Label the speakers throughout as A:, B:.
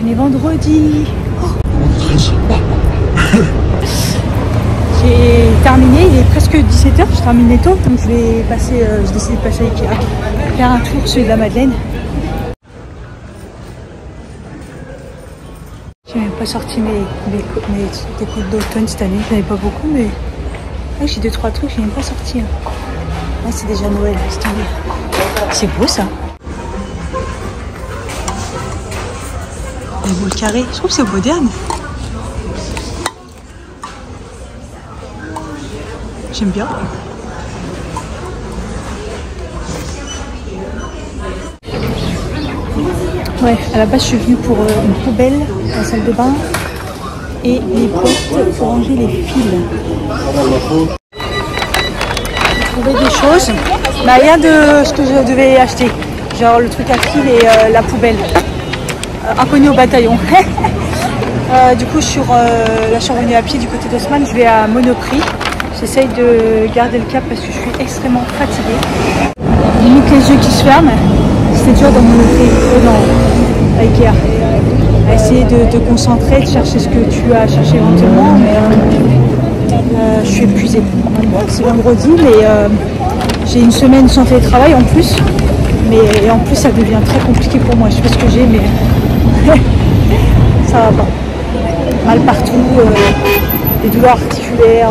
A: On est vendredi. J'ai terminé, il est presque 17 h, je terminais tôt, donc je vais passer, j'ai décidé de passer à Ikea, faire un tour celui de la Madeleine. J'ai même pas sorti mes décos d'automne cette année, j'en avais pas beaucoup, mais ouais, j'ai 2-3 trucs, j'ai même pas sorti. Là c'est déjà Noël, cette année. C'est beau ça. Les boules carrées, je trouve que c'est moderne. J'aime bien. Ouais, à la base je suis venue pour une poubelle, la salle de bain et les boîtes pour ranger les fils. J'ai trouvé des choses, mais rien de ce que je devais acheter. Genre le truc à fil et la poubelle. Inconnu au bataillon. Du coup, sur la suis revenue à pied du côté d'Haussmann, je vais à Monoprix. J'essaye de garder le cap parce que je suis extrêmement fatiguée. Limite les yeux qui se ferment. C'est dur dans Monoprix, à Ikea. À essayer de te concentrer, de chercher ce que tu as cherché éventuellement, mais je suis épuisée. C'est vendredi, mais j'ai une semaine sans télétravail en plus. Mais en plus, ça devient très compliqué pour moi. Je sais pas ce que j'ai, mais ça va pas. Mal partout, des douleurs articulaires.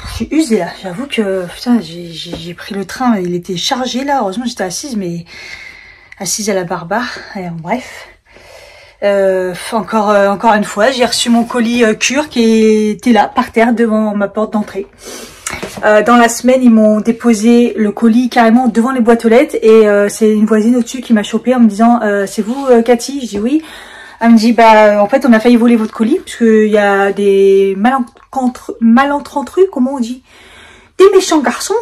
A: Je suis usée là, j'avoue que putain, j'ai pris le train, il était chargé là, heureusement j'étais assise, mais assise à la barbare, bref. Encore une fois, j'ai reçu mon colis Cure qui était là, par terre, devant ma porte d'entrée. Dans la semaine, ils m'ont déposé le colis carrément devant les boîtes aux lettres et c'est une voisine au-dessus qui m'a chopé en me disant c'est vous Cathy? Je dis oui. Elle me dit bah en fait on a failli voler votre colis parce qu'il y a des malententrus, comment on dit, des méchants garçons.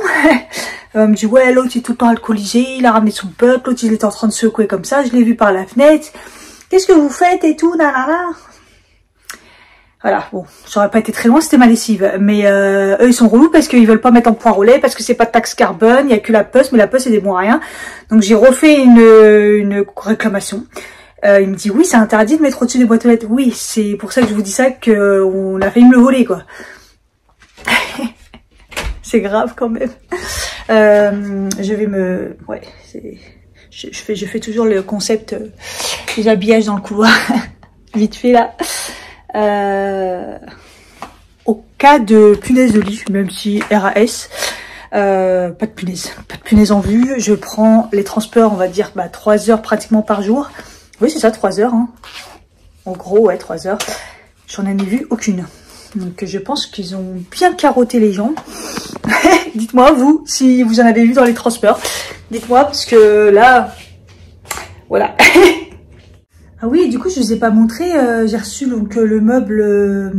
A: Elle me dit ouais, l'autre il est tout le temps alcoolisé, il a ramené son peuple, l'autre il était en train de secouer comme ça, je l'ai vu par la fenêtre, qu'est-ce que vous faites et tout, nanana. Voilà, bon, j'aurais pas été très loin, c'était ma lessive. Mais eux, ils sont relous parce qu'ils veulent pas mettre en point relais, parce que c'est pas de taxe carbone, il y a que la poste, mais la poste, c'est des bons à rien. Donc j'ai refait une réclamation. Il me dit, oui, c'est interdit de mettre au-dessus des boîtes aux lettres. Oui, c'est pour ça que je vous dis ça, qu'on a failli me le voler, quoi. C'est grave, quand même. Je vais me... Ouais, je fais toujours le concept des habillages dans le couloir. Vite fait, là. Au cas de punaise de lit, même si RAS, pas de punaise en vue, je prends les transports, on va dire 3 heures pratiquement par jour. Oui c'est ça, 3 heures, hein. En gros ouais, 3 heures. J'en ai vu aucune. Donc je pense qu'ils ont bien carotté les gens. Dites-moi vous, si vous en avez vu dans les transports. Dites-moi parce que là, voilà. Ah oui, du coup, je ne vous ai pas montré, j'ai reçu donc le meuble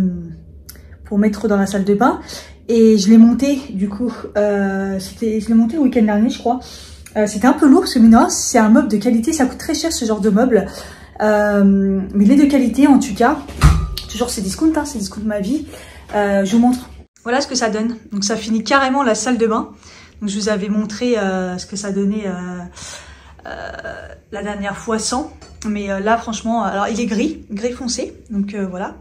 A: pour mettre dans la salle de bain et je l'ai monté, du coup, je l'ai monté le week-end dernier, je crois. C'était un peu lourd parce que mine, c'est un meuble de qualité, ça coûte très cher ce genre de meuble, mais il est de qualité en tout cas. Toujours c'est discount, hein, c'est discount ma vie. Je vous montre. Voilà ce que ça donne. Donc ça finit carrément la salle de bain. Donc je vous avais montré ce que ça donnait la dernière fois sans. Mais là franchement, alors il est gris foncé, donc voilà.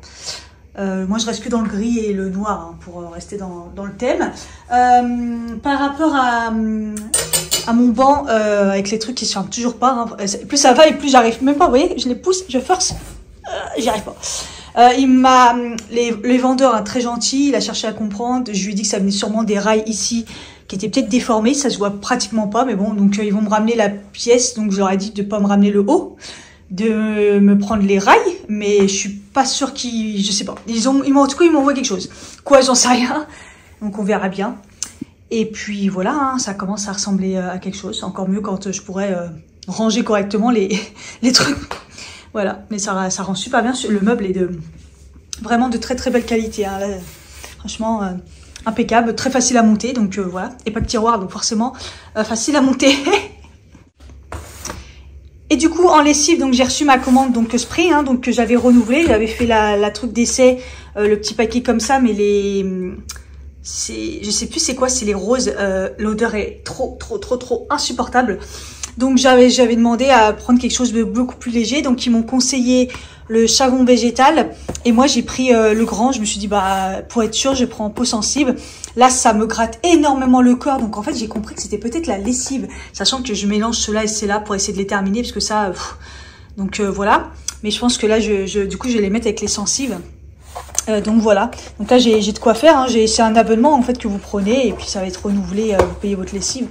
A: Moi je reste que dans le gris et le noir hein, pour rester dans le thème. Par rapport à mon banc avec les trucs qui se ferment toujours pas, hein, plus ça va et plus j'arrive même pas, vous voyez, je les pousse, je force, j'y arrive pas. Les vendeurs, hein, très gentils, il a cherché à comprendre, je lui ai dit que ça venait sûrement des rails ici qui étaient peut-être déformés, ça se voit pratiquement pas, mais bon, donc ils vont me ramener la pièce, donc je leur ai dit de pas me ramener le haut, de me prendre les rails, mais je suis pas sûre qu'ils, je sais pas, en tout cas ils m'envoient quelque chose, quoi j'en sais rien, donc on verra bien. Et puis voilà, hein, ça commence à ressembler à quelque chose, encore mieux quand je pourrais ranger correctement les trucs. Voilà, mais ça rend super bien. Le meuble est vraiment de très très belle qualité. Hein. Là, franchement, impeccable, très facile à monter. Donc voilà, et pas de tiroir, donc forcément facile à monter. Et du coup, en lessive, donc j'ai reçu ma commande donc spray, hein, donc que j'avais renouvelé. J'avais fait la truc d'essai, le petit paquet comme ça, mais je sais plus c'est quoi, c'est les roses. L'odeur est trop insupportable. Donc j'avais demandé à prendre quelque chose de beaucoup plus léger. Donc ils m'ont conseillé le savon végétal. Et moi j'ai pris le grand. Je me suis dit bah pour être sûre je prends peau sensible. Là ça me gratte énormément le corps. Donc en fait j'ai compris que c'était peut-être la lessive. Sachant que je mélange cela et cela pour essayer de les terminer. Parce que ça... donc voilà. Mais je pense que là du coup je vais les mettre avec les sensibles. Donc voilà. Donc là j'ai de quoi faire. Hein. C'est un abonnement en fait que vous prenez. Et puis ça va être renouvelé. Vous payez votre lessive.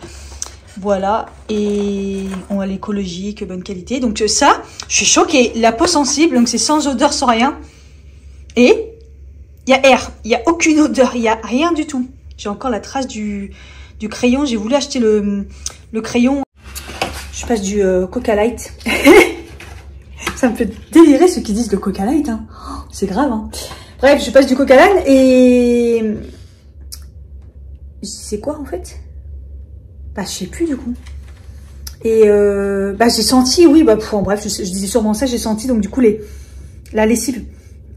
A: Voilà, et on a l'écologique, bonne qualité. Donc ça, je suis choquée. La peau sensible, donc c'est sans odeur, sans rien. Et il y a air, il n'y a aucune odeur, il n'y a rien du tout. J'ai encore la trace du crayon. J'ai voulu acheter le crayon. Je passe du Coca Light. Ça me fait délirer ceux qui disent le Coca Light. Hein. Oh, c'est grave. Hein. Bref, je passe du Coca Light et... C'est quoi en fait? Bah, je sais plus du coup. Et bah, j'ai senti, oui, bah, bref, je disais sûrement ça, j'ai senti donc du coup la lessive.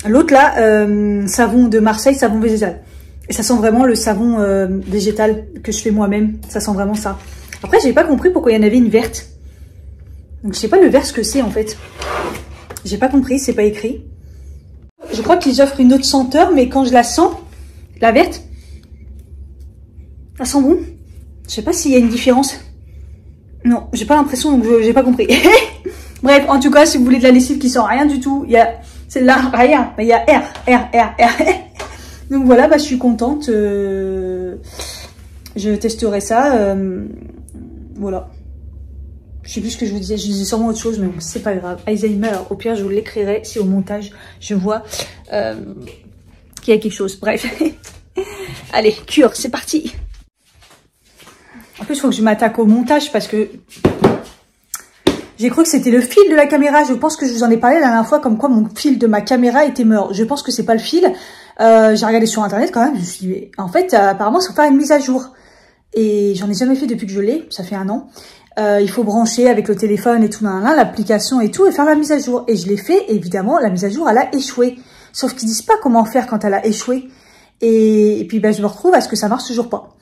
A: L'autre là, savon de Marseille, savon végétal. Et ça sent vraiment le savon végétal que je fais moi-même. Ça sent vraiment ça. Après, j'ai pas compris pourquoi il y en avait une verte. Donc je sais pas le vert ce que c'est en fait. J'ai pas compris, c'est pas écrit. Je crois qu'ils offrent une autre senteur, mais quand je la sens, la verte, ça sent bon. Je sais pas s'il y a une différence. Non, j'ai pas l'impression, donc j'ai pas compris. Bref, en tout cas, si vous voulez de la lessive qui sent rien du tout, il y a celle-là, rien. Mais il y a R. Donc voilà, bah je suis contente. Je testerai ça. Voilà. Je sais plus ce que je vous disais. Je disais sûrement autre chose, mais bon, c'est pas grave. Alzheimer, au pire, je vous l'écrirai si au montage, je vois qu'il y a quelque chose. Bref. Allez, cure, c'est parti. En plus, il faut que je m'attaque au montage parce que j'ai cru que c'était le fil de la caméra. Je pense que je vous en ai parlé la dernière fois, comme quoi mon fil de ma caméra était mort. Je pense que c'est pas le fil. J'ai regardé sur internet quand même. Je me suis dit, en fait, apparemment, il faut faire une mise à jour. Et j'en ai jamais fait depuis que je l'ai. Ça fait 1 an. Il faut brancher avec le téléphone et tout, l'application et tout, et faire la mise à jour. Et je l'ai fait. Et évidemment, la mise à jour, elle a échoué. Sauf qu'ils disent pas comment faire quand elle a échoué. Et puis, ben, je me retrouve à ce que ça marche toujours pas.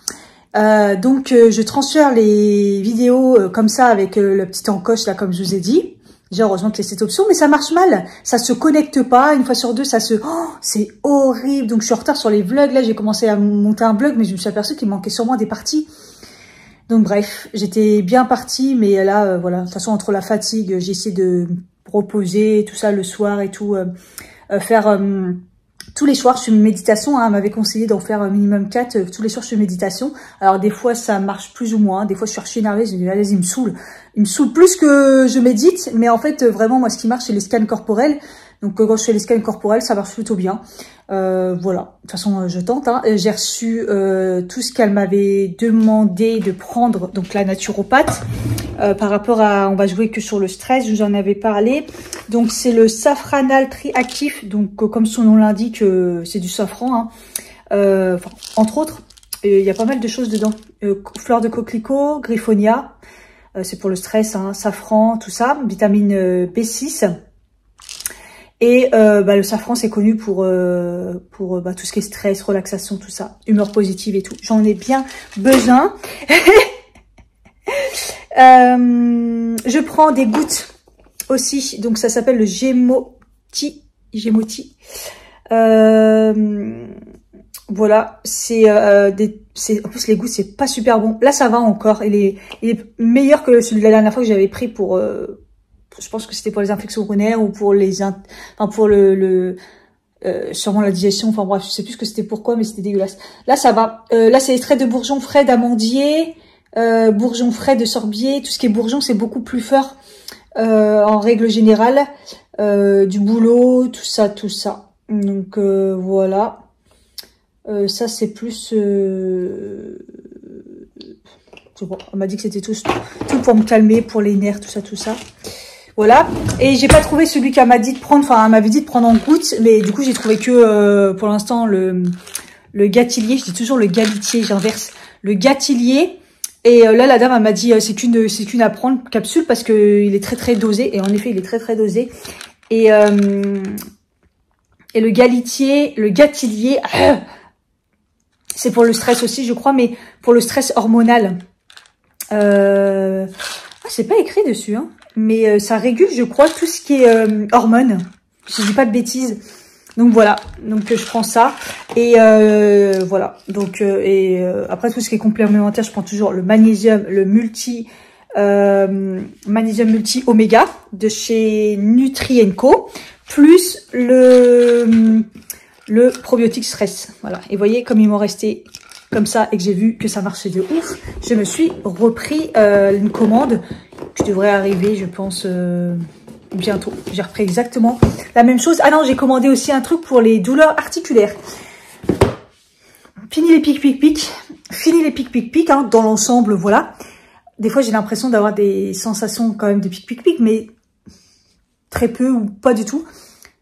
A: Donc je transfère les vidéos comme ça avec le petit encoche là comme je vous ai dit. J'ai heureusement qu'il y a cette option, mais ça marche mal. Ça se connecte pas. Une fois sur deux, ça se... Oh, c'est horrible. Donc je suis en retard sur les vlogs. Là, j'ai commencé à monter un vlog, mais je me suis aperçue qu'il manquait sûrement des parties. Donc bref, j'étais bien partie, mais là, voilà. De toute façon, entre la fatigue, j'ai essayé de reposer, tout ça le soir et tout. Faire... tous les soirs, je fais une méditation. Hein, elle m'avait conseillé d'en faire un minimum 4. Tous les soirs, je fais une méditation. Alors, des fois, ça marche plus ou moins. Des fois, je suis archi énervée. Je me dis, allez, il me saoule. Il me saoule plus que je médite. Mais en fait, vraiment, moi, ce qui marche, c'est les scans corporels. Donc, quand je fais les scans corporels, ça marche plutôt bien. Voilà. De toute façon, je tente. Hein. J'ai reçu tout ce qu'elle m'avait demandé de prendre. Donc, la naturopathe. Par rapport à, on va jouer que sur le stress, je vous en avais parlé. Donc c'est le Safranal Triactif, donc comme son nom l'indique, c'est du safran, hein. Enfin, entre autres, il y a pas mal de choses dedans. Fleur de coquelicot, griffonia, c'est pour le stress, hein, safran, tout ça, vitamine B6. Et bah, le safran c'est connu pour bah, tout ce qui est stress, relaxation, tout ça, humeur positive et tout. J'en ai bien besoin. Je prends des gouttes aussi, donc ça s'appelle le Gemoti. Voilà, c'est en plus les gouttes c'est pas super bon. Là ça va encore, il est meilleur que celui de la dernière fois que j'avais pris pour je pense que c'était pour les infections urinaires ou pour les enfin pour sûrement la digestion, enfin bref, je sais plus ce que c'était pourquoi, mais c'était dégueulasse. Là ça va. Là c'est extrait de bourgeon frais d'amandier. Bourgeon frais de sorbier, tout ce qui est bourgeon c'est beaucoup plus fort en règle générale, du bouleau, tout ça. Donc voilà, ça c'est plus, je sais pas, on m'a dit que c'était tout pour me calmer, pour les nerfs, tout ça. Voilà, et j'ai pas trouvé celui qu'elle m'a dit de prendre, enfin elle m'avait dit de prendre en gouttes, mais du coup j'ai trouvé que pour l'instant le gâtillier, je dis toujours le galitier, j'inverse, le gâtillier. Et là, la dame, elle m'a dit, c'est qu'une à prendre capsule parce que il est très dosé. Et en effet, il est très dosé. Et le gâtillier, C'est pour le stress aussi, je crois, mais pour le stress hormonal. C'est pas écrit dessus, hein. Mais ça régule, je crois, tout ce qui est hormones. Je dis pas de bêtises. Donc voilà, donc je prends ça. Et voilà. Donc après tout ce qui est complémentaire, je prends toujours le magnésium, le magnésium multi oméga de chez Nutri & Co, plus le probiotique stress. Voilà. Et voyez, comme il m'en restait comme ça et que j'ai vu que ça marchait de ouf, je me suis repris une commande qui devrait arriver, je pense, bientôt. J'ai repris exactement la même chose. Ah non, j'ai commandé aussi un truc pour les douleurs articulaires. Fini les pic-pic-pic. Fini les pic-pic-pic, hein, dans l'ensemble, voilà. Des fois, j'ai l'impression d'avoir des sensations quand même de pic-pic-pic, mais très peu ou pas du tout.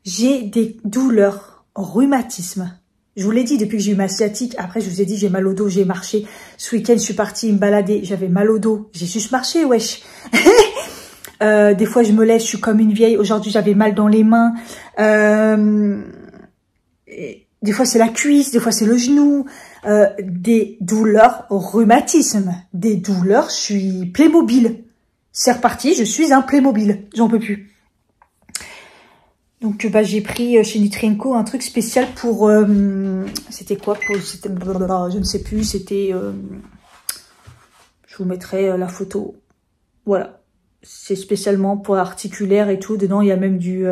A: J'ai des douleurs, rhumatisme. Je vous l'ai dit depuis que j'ai eu ma sciatique. Après, je vous ai dit, j'ai mal au dos, j'ai marché. Ce week-end, je suis partie me balader. J'avais mal au dos. J'ai juste marché, wesh. Des fois, je me lève, je suis comme une vieille. Aujourd'hui, j'avais mal dans les mains. Des fois, c'est la cuisse. Des fois, c'est le genou. Des douleurs, rhumatisme. Des douleurs, je suis Playmobil. C'est reparti, je suis un Playmobil. J'en peux plus. Donc, j'ai pris chez Nutri & Co un truc spécial pour... c'était quoi pour, je ne sais plus, c'était... je vous mettrai la photo. Voilà. C'est spécialement pour articulaire et tout. Dedans, il y a même du...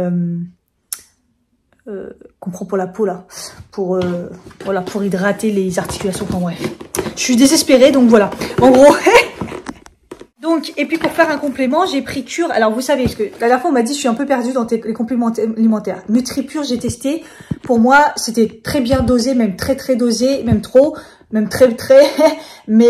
A: qu'on prend pour la peau, là. Pour, voilà, pour hydrater les articulations. Enfin, bref. Je suis désespérée, donc voilà. En gros... Donc, et puis pour faire un complément, j'ai pris Cure. Alors, vous savez, parce que la dernière fois, on m'a dit, je suis un peu perdue dans les compléments alimentaires. NutriPure, j'ai testé. Pour moi, c'était très bien dosé, même très, très dosé, même trop, même très, très. Mais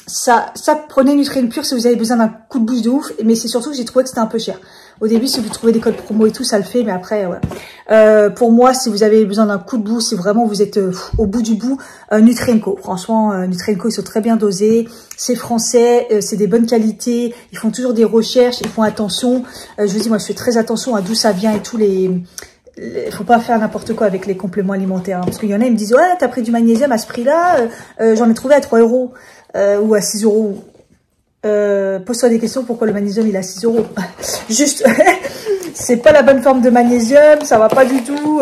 A: ça prenez NutriPure si vous avez besoin d'un coup de boost de ouf. Mais c'est surtout que j'ai trouvé que c'était un peu cher. Au début, si vous trouvez des codes promo et tout, ça le fait. Mais après, voilà. Pour moi, si vous avez besoin d'un coup de boost, si vraiment vous êtes au bout du bout, Nutri & Co. Franchement, Nutri & Co, ils sont très bien dosés. C'est français, c'est des bonnes qualités. Ils font toujours des recherches, ils font attention. Je vous dis, moi, je fais très attention à d'où ça vient et tout. Faut pas faire n'importe quoi avec les compléments alimentaires. Hein, parce qu'il y en a, ils me disent, ouais, t'as pris du magnésium à ce prix-là. J'en ai trouvé à 3 € ou à 6 €. Pose-toi des questions, pourquoi le magnésium il est à 6 €. Juste, c'est pas la bonne forme de magnésium, ça va pas du tout,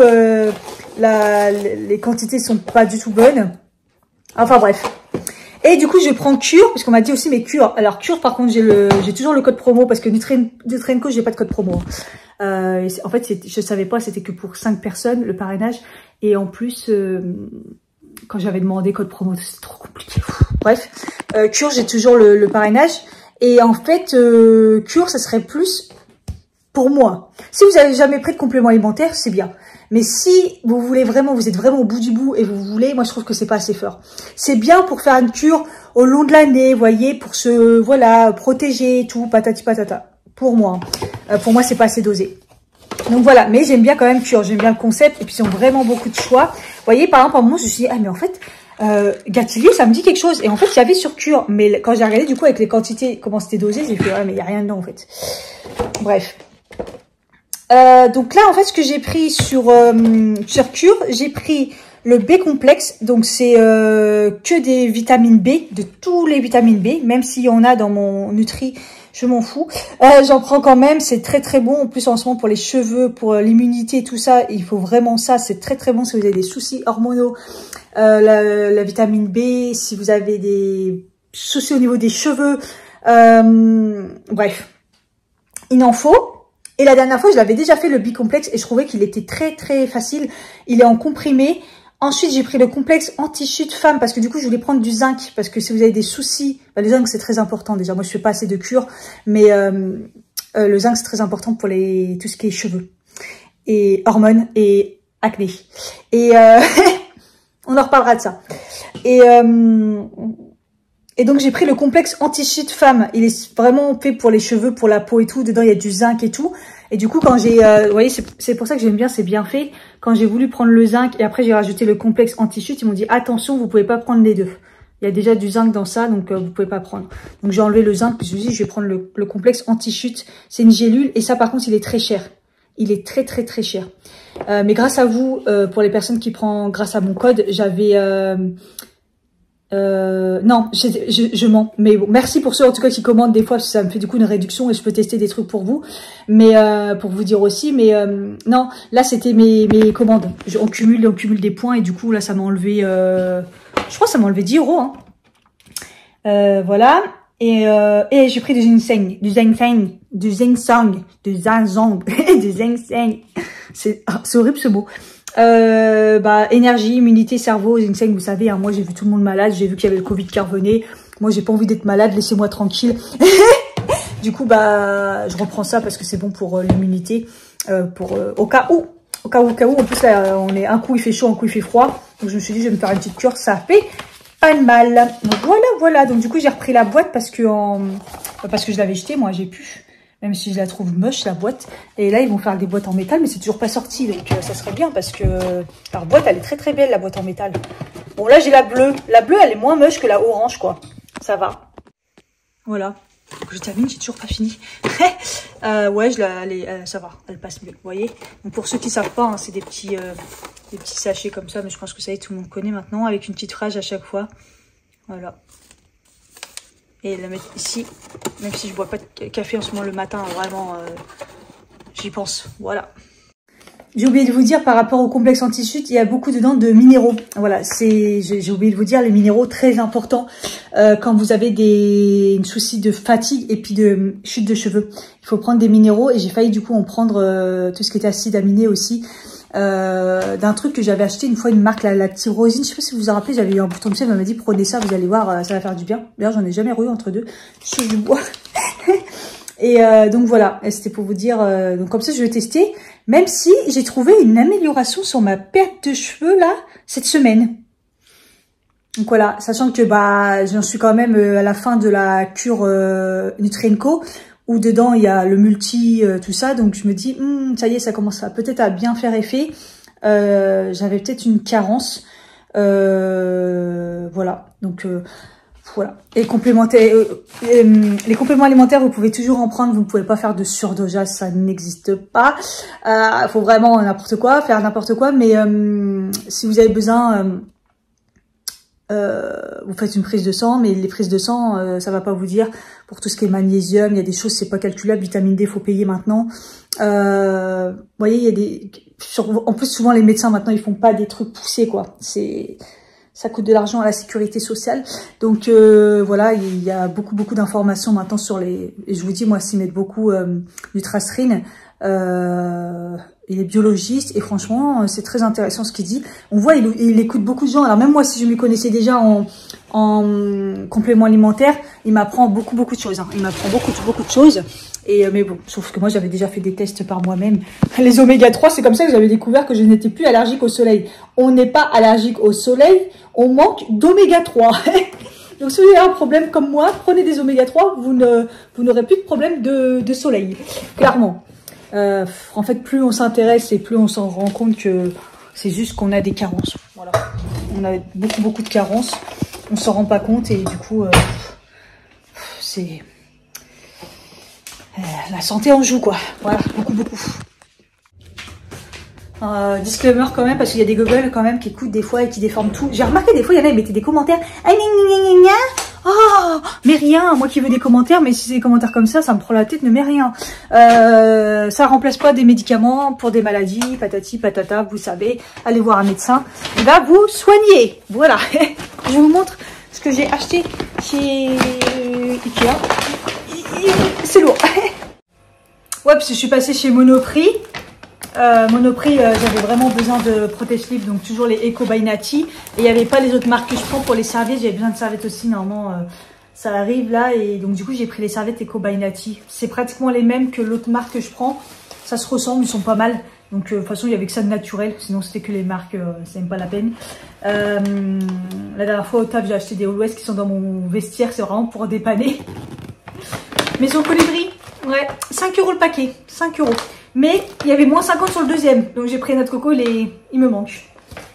A: les quantités sont pas du tout bonnes. Enfin bref. Et du coup, je prends Cure, parce qu'on m'a dit aussi mes Cure. Alors Cure, par contre, j'ai toujours le code promo, parce que Nutri & Co, j'ai pas de code promo. En fait, je savais pas, c'était que pour 5 personnes, le parrainage. Et en plus, quand j'avais demandé code promo, c'était trop compliqué. Bref, Cure, j'ai toujours le parrainage. Et en fait, Cure, ça serait plus pour moi. Si vous avez jamais pris de complément alimentaire, c'est bien. Mais si vous voulez vraiment, vous êtes vraiment au bout du bout et vous voulez, moi je trouve que c'est pas assez fort. C'est bien pour faire une cure au long de l'année, vous voyez, pour se, voilà, protéger et tout, patati patata. Pour moi, c'est pas assez dosé. Donc voilà, mais j'aime bien quand même Cure, j'aime bien le concept et puis ils ont vraiment beaucoup de choix. Vous voyez, par exemple, à un moment, je me suis dit, ah mais en fait, Gâtillier, ça me dit quelque chose. Et en fait, il y avait sur Cure, mais quand j'ai regardé du coup avec les quantités, comment c'était dosé, j'ai fait, ouais, mais il n'y a rien dedans en fait. Bref. Donc là, en fait, ce que j'ai pris sur Cure, j'ai pris le B complexe. Donc, c'est que des vitamines B, de tous les vitamines B. Même s'il y en a dans mon Nutri, je m'en fous. J'en prends quand même, c'est très très bon. En plus, en ce moment, pour les cheveux, pour l'immunité, tout ça, il faut vraiment ça. C'est très très bon si vous avez des soucis hormonaux. La vitamine B, si vous avez des soucis au niveau des cheveux. Bref, il en faut. Et la dernière fois, je l'avais déjà fait le bicomplexe et je trouvais qu'il était très très facile. Il est en comprimé. Ensuite, j'ai pris le complexe anti-chute femme parce que du coup, je voulais prendre du zinc. Parce que si vous avez des soucis, le zinc c'est très important déjà. Moi, je fais pas assez de cure, mais le zinc c'est très important pour tout ce qui est cheveux et hormones et acné. Et on en reparlera de ça. Et donc, j'ai pris le complexe anti-chute femme. Il est vraiment fait pour les cheveux, pour la peau et tout. Dedans, il y a du zinc et tout. Et du coup, quand j'ai... vous voyez, c'est pour ça que j'aime bien, c'est bien fait. Quand j'ai voulu prendre le zinc et après, j'ai rajouté le complexe anti-chute, ils m'ont dit, attention, vous pouvez pas prendre les deux. Il y a déjà du zinc dans ça, donc vous pouvez pas prendre. Donc, j'ai enlevé le zinc, puis je me suis dit, je vais prendre le complexe anti-chute. C'est une gélule et ça, par contre, il est très cher. il est très très très cher. Mais grâce à vous, pour les personnes qui prennent grâce à mon code, j'avais... non, je mens. Mais bon, merci pour ceux en tout cas qui commandent des fois, parce que ça me fait du coup une réduction et je peux tester des trucs pour vous. Mais pour vous dire aussi, mais non, là c'était mes commandes. On cumule des points et du coup là ça m'a enlevé, je crois que ça m'a enlevé 10 €. Hein. Voilà. Et j'ai pris du ginseng, du ginseng. C'est horrible ce mot. Énergie, immunité, cerveau, ginseng, vous savez, hein, moi j'ai vu tout le monde malade, j'ai vu qu'il y avait le Covid qui revenait. Moi j'ai pas envie d'être malade, laissez-moi tranquille. Du coup, je reprends ça parce que c'est bon pour l'immunité, au cas où. En plus là, un coup il fait chaud, un coup il fait froid. Donc je me suis dit, je vais me faire une petite cure, ça fait pas de mal. Donc voilà. Donc du coup, j'ai repris la boîte parce que je l'avais jetée, moi j'ai pu. Même si je la trouve moche, la boîte. Et là, ils vont faire des boîtes en métal, mais c'est toujours pas sorti. Donc, ça serait bien parce que leur boîte, elle est très très belle, la boîte en métal. Bon, là, j'ai la bleue. La bleue, elle est moins moche que la orange, quoi. Ça va. Voilà. Donc, je termine, j'ai toujours pas fini. Ouais, ça va, elle passe mieux, vous voyez. Donc, pour ceux qui savent pas, hein, c'est des petits sachets comme ça, mais je pense que ça y est, tout le monde connaît maintenant, avec une petite phrase à chaque fois. Voilà. Et la mettre ici, même si je bois pas de café en ce moment le matin, vraiment, j'y pense, voilà. J'ai oublié de vous dire, par rapport au complexe anti-chute, il y a beaucoup dedans de minéraux. Voilà, j'ai oublié de vous dire, les minéraux très importants quand vous avez une souci de fatigue et puis de chute de cheveux. Il faut prendre des minéraux et j'ai failli du coup en prendre tout ce qui était acide aminé aussi. D'un truc que j'avais acheté une fois, une marque, la tyrosine, je sais pas si vous vous en rappelez, j'avais eu un bouton de fièvre, elle m'a dit prenez ça, vous allez voir, ça va faire du bien. D'ailleurs j'en ai jamais eu entre deux, je suis du bois. Et donc voilà, c'était pour vous dire, donc comme ça je vais tester, même si j'ai trouvé une amélioration sur ma perte de cheveux là, cette semaine. Donc voilà, sachant que j'en suis quand même à la fin de la cure Nutri&Co, où dedans il y a le multi, tout ça, donc je me dis, ça y est, ça commence peut-être à bien faire effet. J'avais peut-être une carence, voilà, donc voilà. Et les compléments alimentaires, vous pouvez toujours en prendre, vous ne pouvez pas faire de surdosage, ça n'existe pas. Faut vraiment faire n'importe quoi, mais si vous avez besoin... vous faites une prise de sang, mais les prises de sang, ça va pas vous dire. Pour tout ce qui est magnésium, il y a des choses, c'est pas calculable. Vitamine D, faut payer maintenant. Vous voyez, il y a en plus, souvent, les médecins, maintenant, ils font pas des trucs poussés, quoi. Ça coûte de l'argent à la sécurité sociale. Donc, voilà, il y a beaucoup d'informations maintenant sur et je vous dis, moi, s'ils mettent beaucoup Nutrastrine, il est biologiste et franchement c'est très intéressant ce qu'il dit. On voit il écoute beaucoup de gens. Alors même moi si je me connaissais déjà en complément alimentaire, il m'apprend beaucoup de choses. Hein. Il m'apprend beaucoup de choses. Et mais bon, sauf que moi j'avais déjà fait des tests par moi-même. Les oméga 3, c'est comme ça que j'avais découvert que je n'étais plus allergique au soleil. On n'est pas allergique au soleil, on manque d'oméga 3. Donc si vous avez un problème comme moi, prenez des oméga 3, vous n'aurez plus de problème de soleil, clairement. En fait, plus on s'intéresse et plus on s'en rend compte que c'est juste qu'on a des carences. Voilà, on a beaucoup de carences. On s'en rend pas compte et du coup, c'est la santé en joue quoi. Voilà, beaucoup. Disclaimer quand même parce qu'il y a des gogoles quand même qui écoutent des fois et qui déforment tout. J'ai remarqué des fois il y en a qui mettaient des commentaires. Oh, mais rien, moi qui veux des commentaires, mais si c'est des commentaires comme ça me prend la tête, ne mets rien. Ça remplace pas des médicaments pour des maladies, patati, patata, vous savez, allez voir un médecin, il va vous soigner. Voilà, je vous montre ce que j'ai acheté chez Ikea. C'est lourd. Ouais, parce que je suis passée chez Monoprix. Monoprix, j'avais vraiment besoin de protège-slip, donc toujours les Eco by Nati. Et il n'y avait pas les autres marques que je prends pour les serviettes. J'avais besoin de serviettes aussi, normalement, ça arrive là. Et donc du coup, j'ai pris les serviettes Eco by Nati. C'est pratiquement les mêmes que l'autre marque que je prends. Ça se ressemble, ils sont pas mal. Donc de toute façon, il n'y avait que ça de naturel. Sinon, c'était que les marques, c'est même pas la peine. La dernière fois au taf, j'ai acheté des Always qui sont dans mon vestiaire. C'est vraiment pour dépanner. Maison Colibri, ouais, 5 € le paquet, 5 €. Mais il y avait moins 50 sur le deuxième. Donc j'ai pris notre coco, il me manque.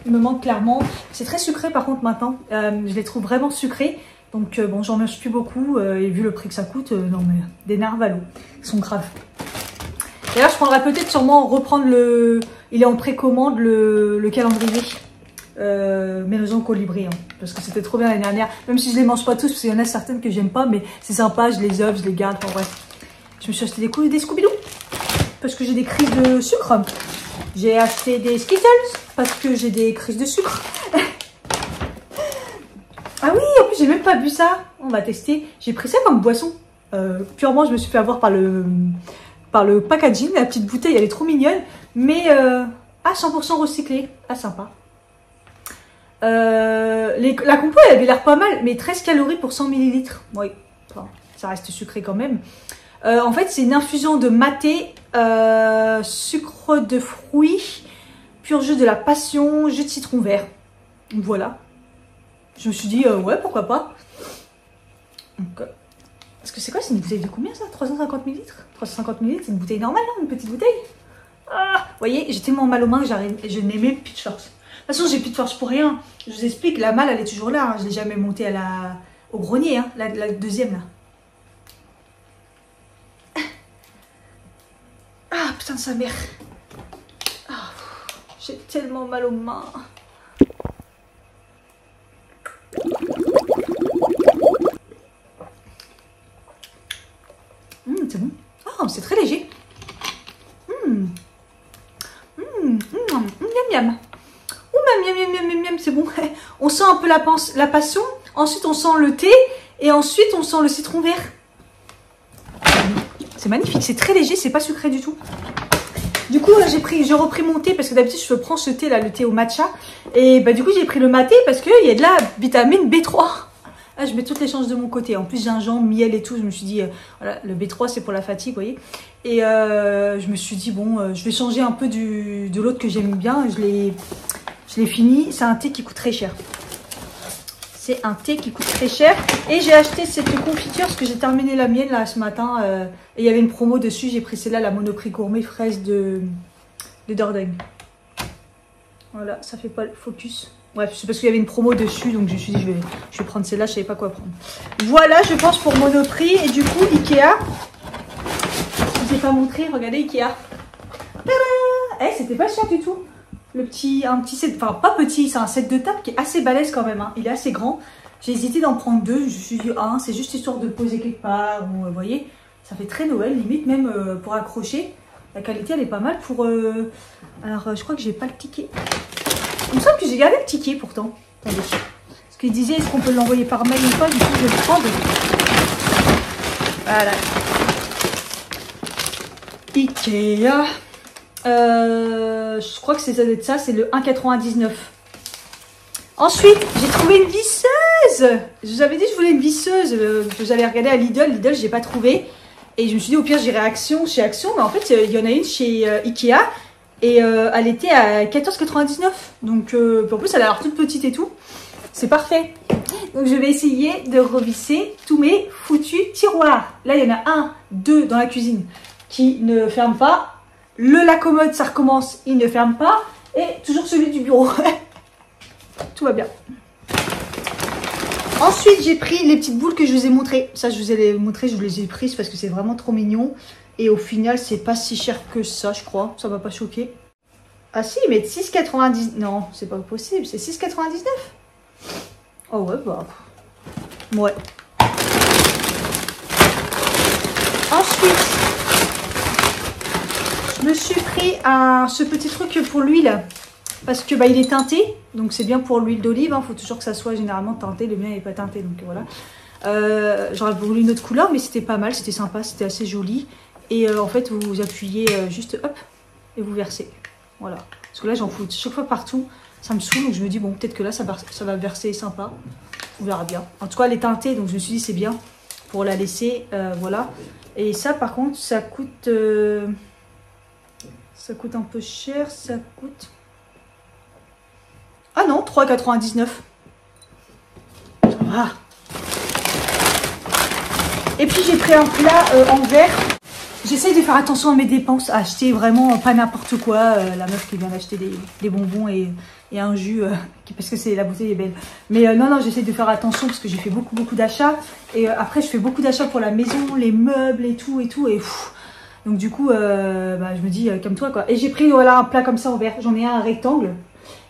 A: Il me manque clairement. C'est très sucré par contre maintenant. Je les trouve vraiment sucrés. Donc bon, j'en mange plus beaucoup. Et vu le prix que ça coûte, non mais des narvalo. Ils sont graves. D'ailleurs, je prendrais peut-être sûrement reprendre le... Il est en précommande le calendrier. Maison Colibri, hein, parce que c'était trop bien l'année dernière. Même si je les mange pas tous, parce qu'il y en a certaines que j'aime pas, mais c'est sympa, je les offre, je les garde, enfin bref. Je me suis acheté des Scooby-Doo, parce que j'ai des crises de sucre. J'ai acheté des Skittles, parce que j'ai des crises de sucre. Ah oui, en plus j'ai même pas bu ça. On va tester. J'ai pris ça comme boisson. Purement, je me suis fait avoir par le packaging. La petite bouteille, elle est trop mignonne. Mais 100% recyclée. Ah, sympa. La compo, elle avait l'air pas mal. Mais 13 calories pour 100 ml. Oui, enfin, ça reste sucré quand même. En fait, c'est une infusion de maté, sucre de fruits, pur jus de la passion, jus de citron vert. Voilà. Je me suis dit, ouais, pourquoi pas. Donc, parce que c'est quoi, c'est une bouteille de combien ça? 350 ml 350 ml, c'est une bouteille normale, hein, une petite bouteille. Ah, vous voyez, j'ai tellement mal aux mains que je n'ai même plus de force. De toute façon, j'ai plus de force pour rien. Je vous explique, la malle, elle est toujours là. Hein. Je ne l'ai jamais montée au grenier, hein, la deuxième, là. Ah, putain de sa mère. Ah, j'ai tellement mal aux mains. C'est bon. Oh, c'est très léger. Miam miam. Miam, c'est bon. On sent un peu la passion. Ensuite, on sent le thé. Et ensuite, on sent le citron vert. C'est magnifique. C'est très léger. C'est pas sucré du tout. Du coup, j'ai repris mon thé parce que d'habitude, je prends ce thé là, le thé au matcha. Et bah, du coup, j'ai pris le maté parce qu'il y a de la vitamine B3. Ah, je mets toutes les chances de mon côté. En plus, gingembre, miel et tout. Je me suis dit, voilà, le B3, c'est pour la fatigue, vous voyez. Et je me suis dit, bon, je vais changer un peu de l'autre que j'aime bien. Je l'ai fini. C'est un thé qui coûte très cher. C'est un thé qui coûte très cher. Et j'ai acheté cette confiture parce que j'ai terminé la mienne là ce matin. Et il y avait une promo dessus. J'ai pris celle-là, la Monoprix Gourmet fraise de Dordogne. Voilà, ça fait pas le focus. Bref, c'est parce qu'il y avait une promo dessus, donc je me suis dit, je vais prendre celle-là, je savais pas quoi prendre. Voilà, je pense pour Monoprix. Et du coup, Ikea. Je vous ai pas montré, regardez Ikea. Eh, c'était pas cher du tout. Un petit set, enfin pas petit, c'est un set de table qui est assez balèze quand même. Hein. Il est assez grand. J'ai hésité d'en prendre deux. Je me suis dit, c'est juste histoire de poser quelque part. Vous voyez, ça fait très Noël, limite même pour accrocher. La qualité, elle est pas mal pour... Alors, je crois que j'ai pas le ticket. Il me semble que j'ai gardé le ticket pourtant. Attendez. Parce qu'il disait, est-ce qu'on peut l'envoyer par mail ou pas? Du coup, je vais le prendre. Voilà. Ikea. Je crois que ça doit être ça. C'est le 1,99. Ensuite, j'ai trouvé une visseuse. Je vous avais dit que je voulais une visseuse. J'allais regarder à Lidl. Lidl, je n'ai pas trouvé. Et je me suis dit, au pire, j'irai chez Action. Mais en fait, il y en a une chez Ikea. Et elle était à 14,99. Donc, en plus, elle a l'air toute petite et tout. C'est parfait. Donc, je vais essayer de revisser tous mes foutus tiroirs. Là, il y en a 1, 2 dans la cuisine qui ne ferment pas. La commode, ça recommence, il ne ferme pas. Et toujours celui du bureau. Tout va bien. Ensuite, j'ai pris les petites boules que je vous ai montrées. Ça, je vous ai les montrées, je vous les ai prises parce que c'est vraiment trop mignon. Et au final, c'est pas si cher que ça, je crois. Ça m'a pas choqué. Ah si, ils mettent 6,99. Non, c'est pas possible. C'est 6,99. Oh ouais, bah... Ouais. Ensuite, je me suis pris ce petit truc pour l'huile. Parce que bah, il est teinté. Donc c'est bien pour l'huile d'olive. Hein. Faut toujours que ça soit généralement teinté. Le mien n'est pas teinté. Donc voilà. J'aurais voulu une autre couleur. Mais c'était pas mal. C'était sympa. C'était assez joli. Et en fait, vous appuyez juste hop. Et vous versez. Voilà. Parce que là, j'en fous chaque fois partout. Ça me saoule. Donc je me dis, bon, peut-être que là, ça va verser sympa. On verra bien. En tout cas, elle est teintée. Donc je me suis dit, c'est bien. Pour la laisser. Voilà. Et ça, par contre, ça coûte... ça coûte un peu cher. Ça coûte... Ah non, 3,99. Ah. Et puis j'ai pris un plat en verre. J'essaye de faire attention à mes dépenses, à acheter vraiment pas n'importe quoi. La meuf qui vient d'acheter des bonbons et un jus, parce que la bouteille est belle. Mais non, j'essaye de faire attention parce que j'ai fait beaucoup d'achats. Et après, je fais beaucoup d'achats pour la maison, les meubles et tout. Et Donc du coup, bah, je me dis, comme toi quoi. Et j'ai pris voilà, un plat comme ça en verre. J'en ai un rectangle.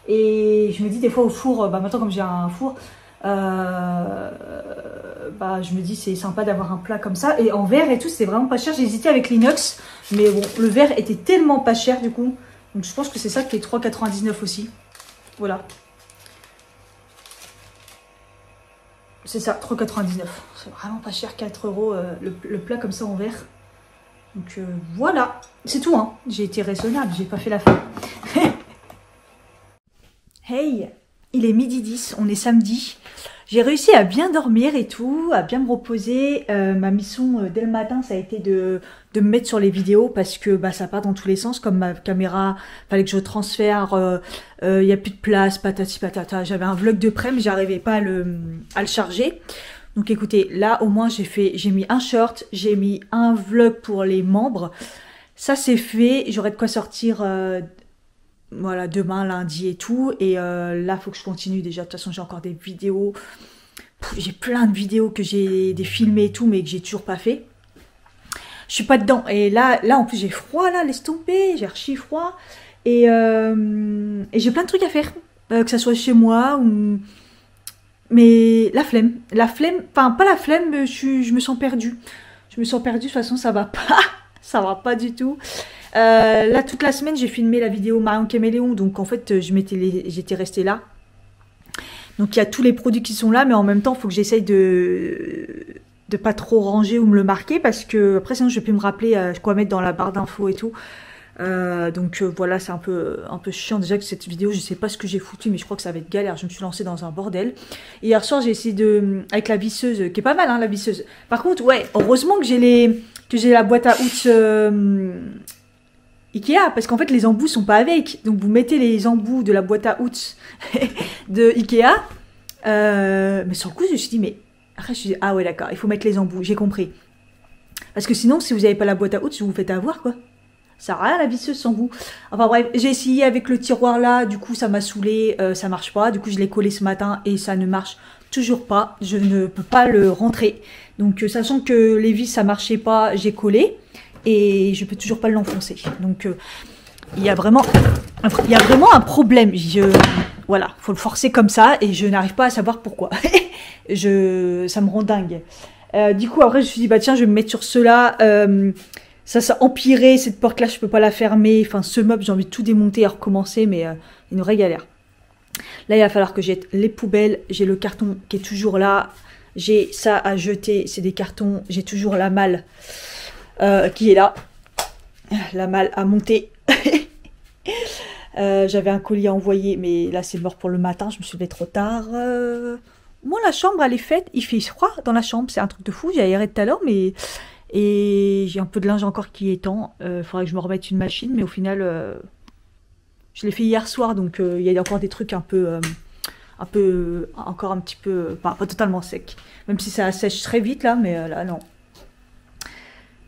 A: Et je me dis des fois au four, bah maintenant comme j'ai un four, bah je me dis c'est sympa d'avoir un plat comme ça. Et en verre et tout, c'est vraiment pas cher. J'ai hésité avec l'inox. Mais bon, le verre était tellement pas cher du coup. Donc je pense que c'est ça qui est 3,99 aussi. Voilà. C'est ça, 3,99. C'est vraiment pas cher, 4 € le plat comme ça en verre. Donc voilà, c'est tout hein. J'ai été raisonnable, j'ai pas fait la fin. Hey, il est 12h10, on est samedi. J'ai réussi à bien dormir et tout, à bien me reposer. Ma mission dès le matin, ça a été de me mettre sur les vidéos parce que bah, ça part dans tous les sens. Comme ma caméra, fallait que je transfère, il n'y a plus de place, patati patata. J'avais un vlog de près, mais j'arrivais pas à le charger. Donc écoutez, là au moins j'ai mis un short, j'ai mis un vlog pour les membres. Ça c'est fait, j'aurai de quoi sortir voilà, demain, lundi et tout. Et là, faut que je continue déjà. De toute façon, j'ai encore des vidéos. J'ai plein de vidéos que j'ai filmées et tout, mais que j'ai toujours pas fait. Je suis pas dedans. Et là en plus, j'ai froid, là, laisse tomber. J'ai archi froid. Et j'ai plein de trucs à faire. Que ça soit chez moi ou... Mais la flemme. La flemme, enfin, pas la flemme, mais je me sens perdue. Je me sens perdue. De toute façon, ça va pas. Ça va pas du tout. Là, toute la semaine, j'ai filmé la vidéo Marion Caméléon. Donc, en fait, j'étais restée là. Donc, il y a tous les produits qui sont là. Mais en même temps, il faut que j'essaye de pas trop ranger ou me le marquer. Parce que, après, sinon, je vais plus me rappeler quoi mettre dans la barre d'infos et tout. Donc, voilà, c'est un peu chiant. Déjà que cette vidéo, je sais pas ce que j'ai foutu. Mais je crois que ça va être galère. Je me suis lancée dans un bordel. Et hier soir, j'ai essayé avec la visseuse, qui est pas mal, hein, la visseuse. Par contre, ouais, heureusement que j'ai la boîte à outils Ikea, parce qu'en fait les embouts sont pas avec, donc vous mettez les embouts de la boîte à outils de Ikea, mais sur le coup je me suis dit, mais après je me suis dit, ah ouais d'accord, il faut mettre les embouts, j'ai compris, parce que sinon si vous n'avez pas la boîte à outils, vous vous faites avoir quoi, ça sert à rien la visseuse sans vous. Enfin bref, j'ai essayé avec le tiroir là, du coup ça m'a saoulé, ça marche pas, du coup je l'ai collé ce matin et ça ne marche toujours pas, je ne peux pas le rentrer, donc sachant que les vis ça marchait pas, j'ai collé, et je peux toujours pas l'enfoncer. Donc il y a vraiment un problème. Voilà, faut le forcer comme ça et je n'arrive pas à savoir pourquoi. Ça me rend dingue. Du coup après je me suis dit bah tiens je vais me mettre sur cela. Ça empiré, cette porte là je peux pas la fermer. Enfin ce meuble j'ai envie de tout démonter et recommencer, mais une vraie galère. Là il va falloir que jette les poubelles. J'ai le carton qui est toujours là. J'ai ça à jeter, c'est des cartons. J'ai toujours la malle. Qui est là, la malle à monter. J'avais un colis à envoyer, mais là c'est mort pour le matin, je me suis levée trop tard. Moi la chambre elle est faite, il fait froid dans la chambre, c'est un truc de fou, j'ai aéré tout à l'heure, mais et j'ai un peu de linge encore qui est temps, faudrait que je me remette une machine, mais au final je l'ai fait hier soir, donc il y a encore des trucs encore un petit peu, pas totalement sec, même si ça sèche très vite là, mais là non.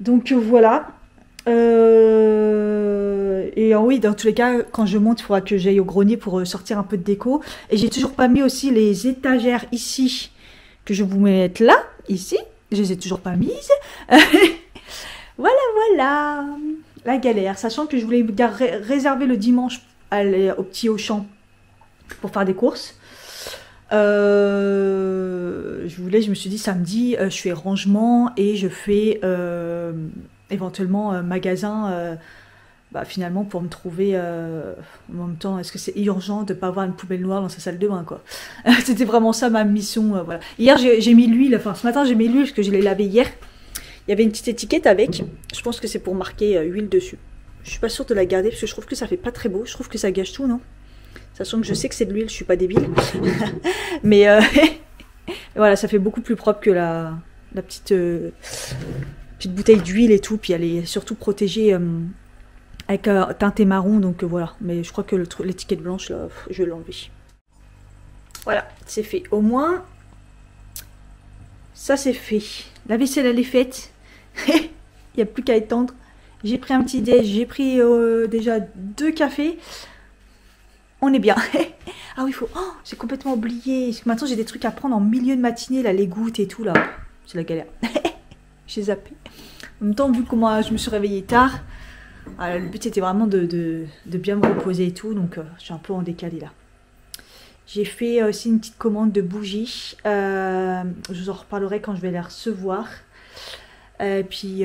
A: Donc voilà. Et oui, dans tous les cas, quand je monte, il faudra que j'aille au grenier pour sortir un peu de déco. Et j'ai toujours pas mis aussi les étagères ici, que je vous mette là, ici. Je les ai toujours pas mises. Voilà, voilà. La galère. Sachant que je voulais réserver le dimanche au petit Auchan pour faire des courses. Je me suis dit samedi, je fais rangement et je fais éventuellement magasin, finalement pour me trouver en même temps, est-ce que c'est urgent de ne pas avoir une poubelle noire dans sa salle de bain quoi. C'était vraiment ça ma mission, voilà. Hier j'ai mis l'huile, enfin ce matin j'ai mis l'huile parce que je l'ai lavé hier. Il y avait une petite étiquette avec, je pense que c'est pour marquer huile dessus. Je suis pas sûre de la garder parce que je trouve que ça fait pas très beau, je trouve que ça gâche tout, non? Sachant que je sais que c'est de l'huile, je suis pas débile. Mais voilà, ça fait beaucoup plus propre que la petite bouteille d'huile et tout. Puis elle est surtout protégée avec teinté marron. Donc voilà, mais je crois que l'étiquette blanche, là, je vais l'enlever. Voilà, c'est fait. Au moins, ça c'est fait. La vaisselle, elle est faite. Il n'y a plus qu'à étendre. J'ai pris un petit déj, j'ai pris déjà 2 cafés. On est bien. Ah oui, il faut... Oh, j'ai complètement oublié. Maintenant, j'ai des trucs à prendre en milieu de matinée, là, les gouttes et tout, là. C'est la galère. J'ai zappé. En même temps, vu comment je me suis réveillée tard, le but c'était vraiment de bien me reposer et tout, donc je suis un peu en décalé là. J'ai fait aussi une petite commande de bougies, je vous en reparlerai quand je vais les recevoir. Puis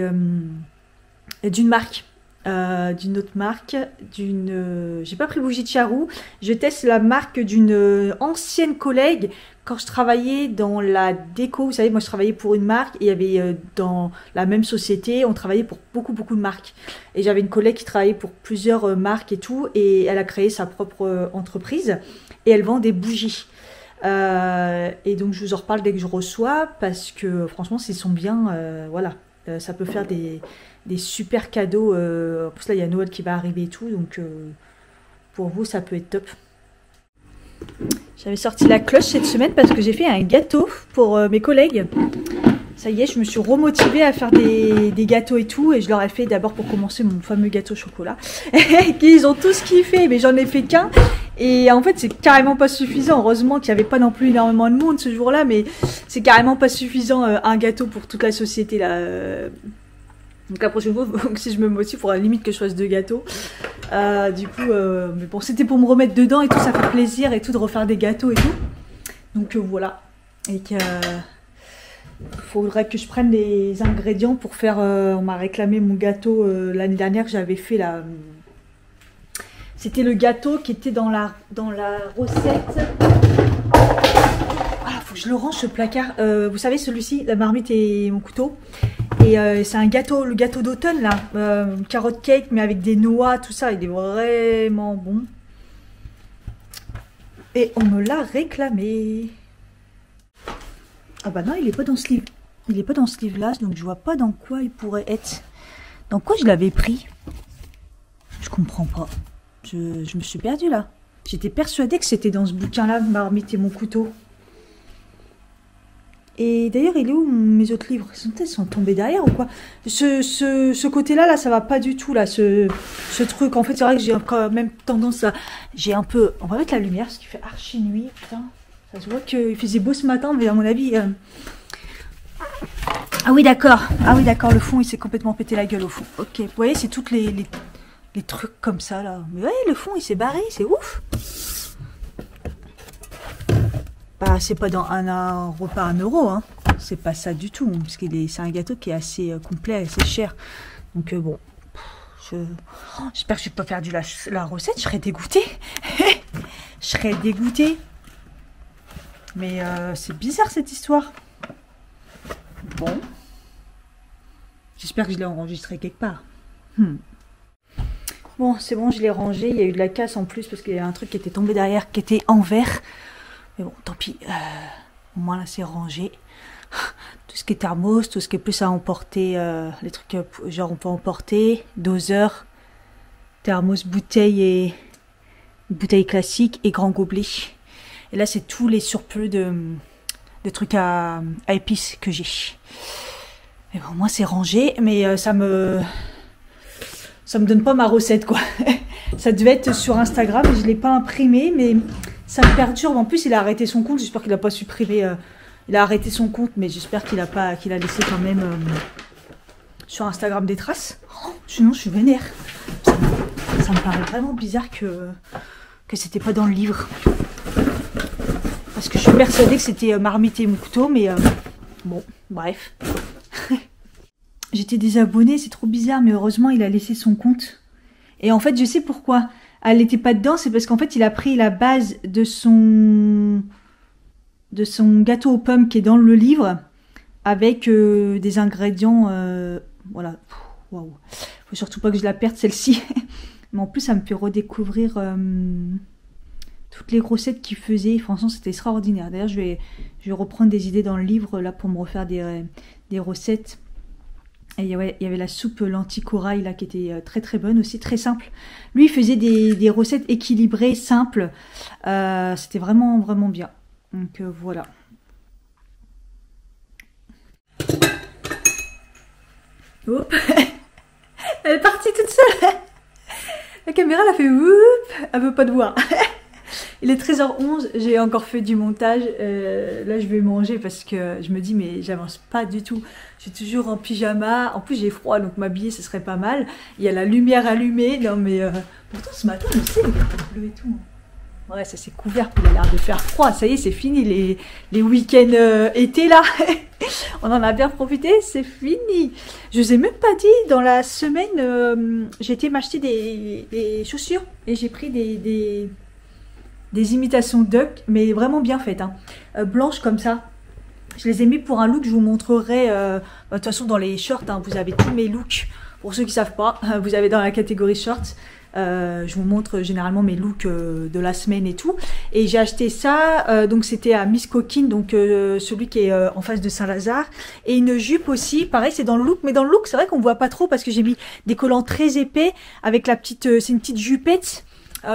A: d'une marque, d'une autre marque, j'ai pas pris bougie de Charroux, je teste la marque d'une ancienne collègue quand je travaillais dans la déco. Vous savez, moi je travaillais pour une marque et il y avait dans la même société, on travaillait pour beaucoup de marques. Et j'avais une collègue qui travaillait pour plusieurs marques et tout, et elle a créé sa propre entreprise et elle vend des bougies. Et donc je vous en reparle dès que je reçois, parce que franchement s'ils sont bien, voilà, ça peut faire des super cadeaux. En plus là il y a Noël qui va arriver et tout, donc pour vous ça peut être top. J'avais sorti la cloche cette semaine parce que j'ai fait un gâteau pour mes collègues. Ça y est, je me suis remotivée à faire des gâteaux et tout, et je leur ai fait d'abord pour commencer mon fameux gâteau au chocolat. Ils ont tous kiffé, mais j'en ai fait qu'un. Et en fait, c'est carrément pas suffisant. Heureusement qu'il n'y avait pas non plus énormément de monde ce jour-là, mais c'est carrément pas suffisant un gâteau pour toute la société là. Donc la prochaine fois, si je me motive, il faudra limite que je fasse 2 gâteaux. Du coup, mais bon, c'était pour me remettre dedans et tout, ça fait plaisir et tout de refaire des gâteaux et tout. Donc voilà. Et que faudrait que je prenne les ingrédients pour faire. On m'a réclamé mon gâteau l'année dernière que j'avais fait là. C'était le gâteau qui était dans la recette. Ah, faut que je le range ce placard. Vous savez, celui-ci, la marmite et mon couteau. Et c'est un gâteau, le gâteau d'automne là, carotte cake, mais avec des noix, tout ça. Il est vraiment bon. Et on me l'a réclamé. Ah bah non, il est pas dans ce livre. Il est pas dans ce livre-là, donc je vois pas dans quoi il pourrait être. Dans quoi je l'avais pris? Je comprends pas. Je me suis perdue là. J'étais persuadée que c'était dans ce bouquin-là, marmite et mon couteau. Et d'ailleurs, il est où mes autres livres? Ils sont tombés derrière ou quoi? Ce côté-là, là, ça va pas du tout, là, ce truc. En fait, c'est vrai que j'ai quand même tendance à... J'ai un peu... On va mettre la lumière, parce qu'il fait archi nuit, putain. Ça se voit qu'il faisait beau ce matin, mais à mon avis... Ah oui, d'accord. Ah oui, d'accord, le fond, il s'est complètement pété la gueule, au fond. Ok, vous voyez, c'est toutes les trucs comme ça, là. Mais ouais, le fond, il s'est barré, c'est ouf. Bah, c'est pas dans un repas à 1 €, hein. C'est pas ça du tout, hein, parce que c'est un gâteau qui est assez complet, assez cher. Donc bon, j'espère que je vais pas faire la recette, je serais dégoûtée. Je serais dégoûtée. Mais c'est bizarre cette histoire. Bon. J'espère que je l'ai enregistré quelque part. Bon, c'est bon, je l'ai rangé. Il y a eu de la casse en plus parce qu'il y a un truc qui était tombé derrière, qui était en verre. Mais bon, tant pis. Au moins là, c'est rangé. Tout ce qui est thermos, tout ce qui est plus à emporter, les trucs genre on peut emporter, doseur, thermos, bouteille classique et grand gobelet. Et là, c'est tous les surplus de trucs à épices que j'ai. Mais bon, moi, c'est rangé, mais ça me donne pas ma recette, quoi. Ça devait être sur Instagram, je l'ai pas imprimé, mais ça me perturbe. En plus, il a arrêté son compte. J'espère qu'il a pas supprimé. Il a arrêté son compte, mais j'espère qu'il a laissé quand même sur Instagram des traces. Oh, sinon, je suis vénère. Ça me paraît vraiment bizarre que c'était pas dans le livre. Parce que je suis persuadée que c'était marmite et mon couteau, mais bon, bref. J'étais désabonnée, c'est trop bizarre, mais heureusement, il a laissé son compte. Et en fait, je sais pourquoi. Elle n'était pas dedans, c'est parce qu'en fait, il a pris la base de son gâteau aux pommes qui est dans le livre, avec des ingrédients, voilà. Waouh. Faut surtout pas que je la perde, celle-ci. Mais en plus, ça me fait redécouvrir toutes les recettes qu'il faisait. Franchement, c'était extraordinaire. D'ailleurs, je vais reprendre des idées dans le livre, là, pour me refaire des recettes. Et il y avait la soupe lentilles corail là qui était très très bonne aussi, très simple. Lui il faisait des recettes équilibrées, simples. C'était vraiment vraiment bien. Donc voilà. Hop. Elle est partie toute seule. La caméra elle a fait whoop. Elle veut pas te voir. Il est 13h11, j'ai encore fait du montage. Là, je vais manger parce que je me dis, mais j'avance pas du tout. Je suis toujours en pyjama. En plus, j'ai froid, donc m'habiller, ce serait pas mal. Il y a la lumière allumée. Non, mais pourtant, ce matin, je sais, il est bleu et tout. Ouais, ça s'est couvert, puis il a l'air de faire froid. Ça y est, c'est fini les week-ends été là. On en a bien profité, c'est fini. Je vous ai même pas dit, dans la semaine, j'ai été m'acheter des chaussures et j'ai pris des imitations duck, mais vraiment bien faites, hein. Blanches comme ça. Je les ai mis pour un look, je vous montrerai. De toute façon, dans les shorts, hein, vous avez tous mes looks. Pour ceux qui ne savent pas, vous avez dans la catégorie shorts. Je vous montre généralement mes looks de la semaine et tout. Et j'ai acheté ça, donc c'était à Miss Coquine, donc celui qui est en face de Saint-Lazare. Et une jupe aussi, pareil, c'est dans le look. Mais dans le look, c'est vrai qu'on ne voit pas trop parce que j'ai mis des collants très épais avec la petite, c'est une petite jupette.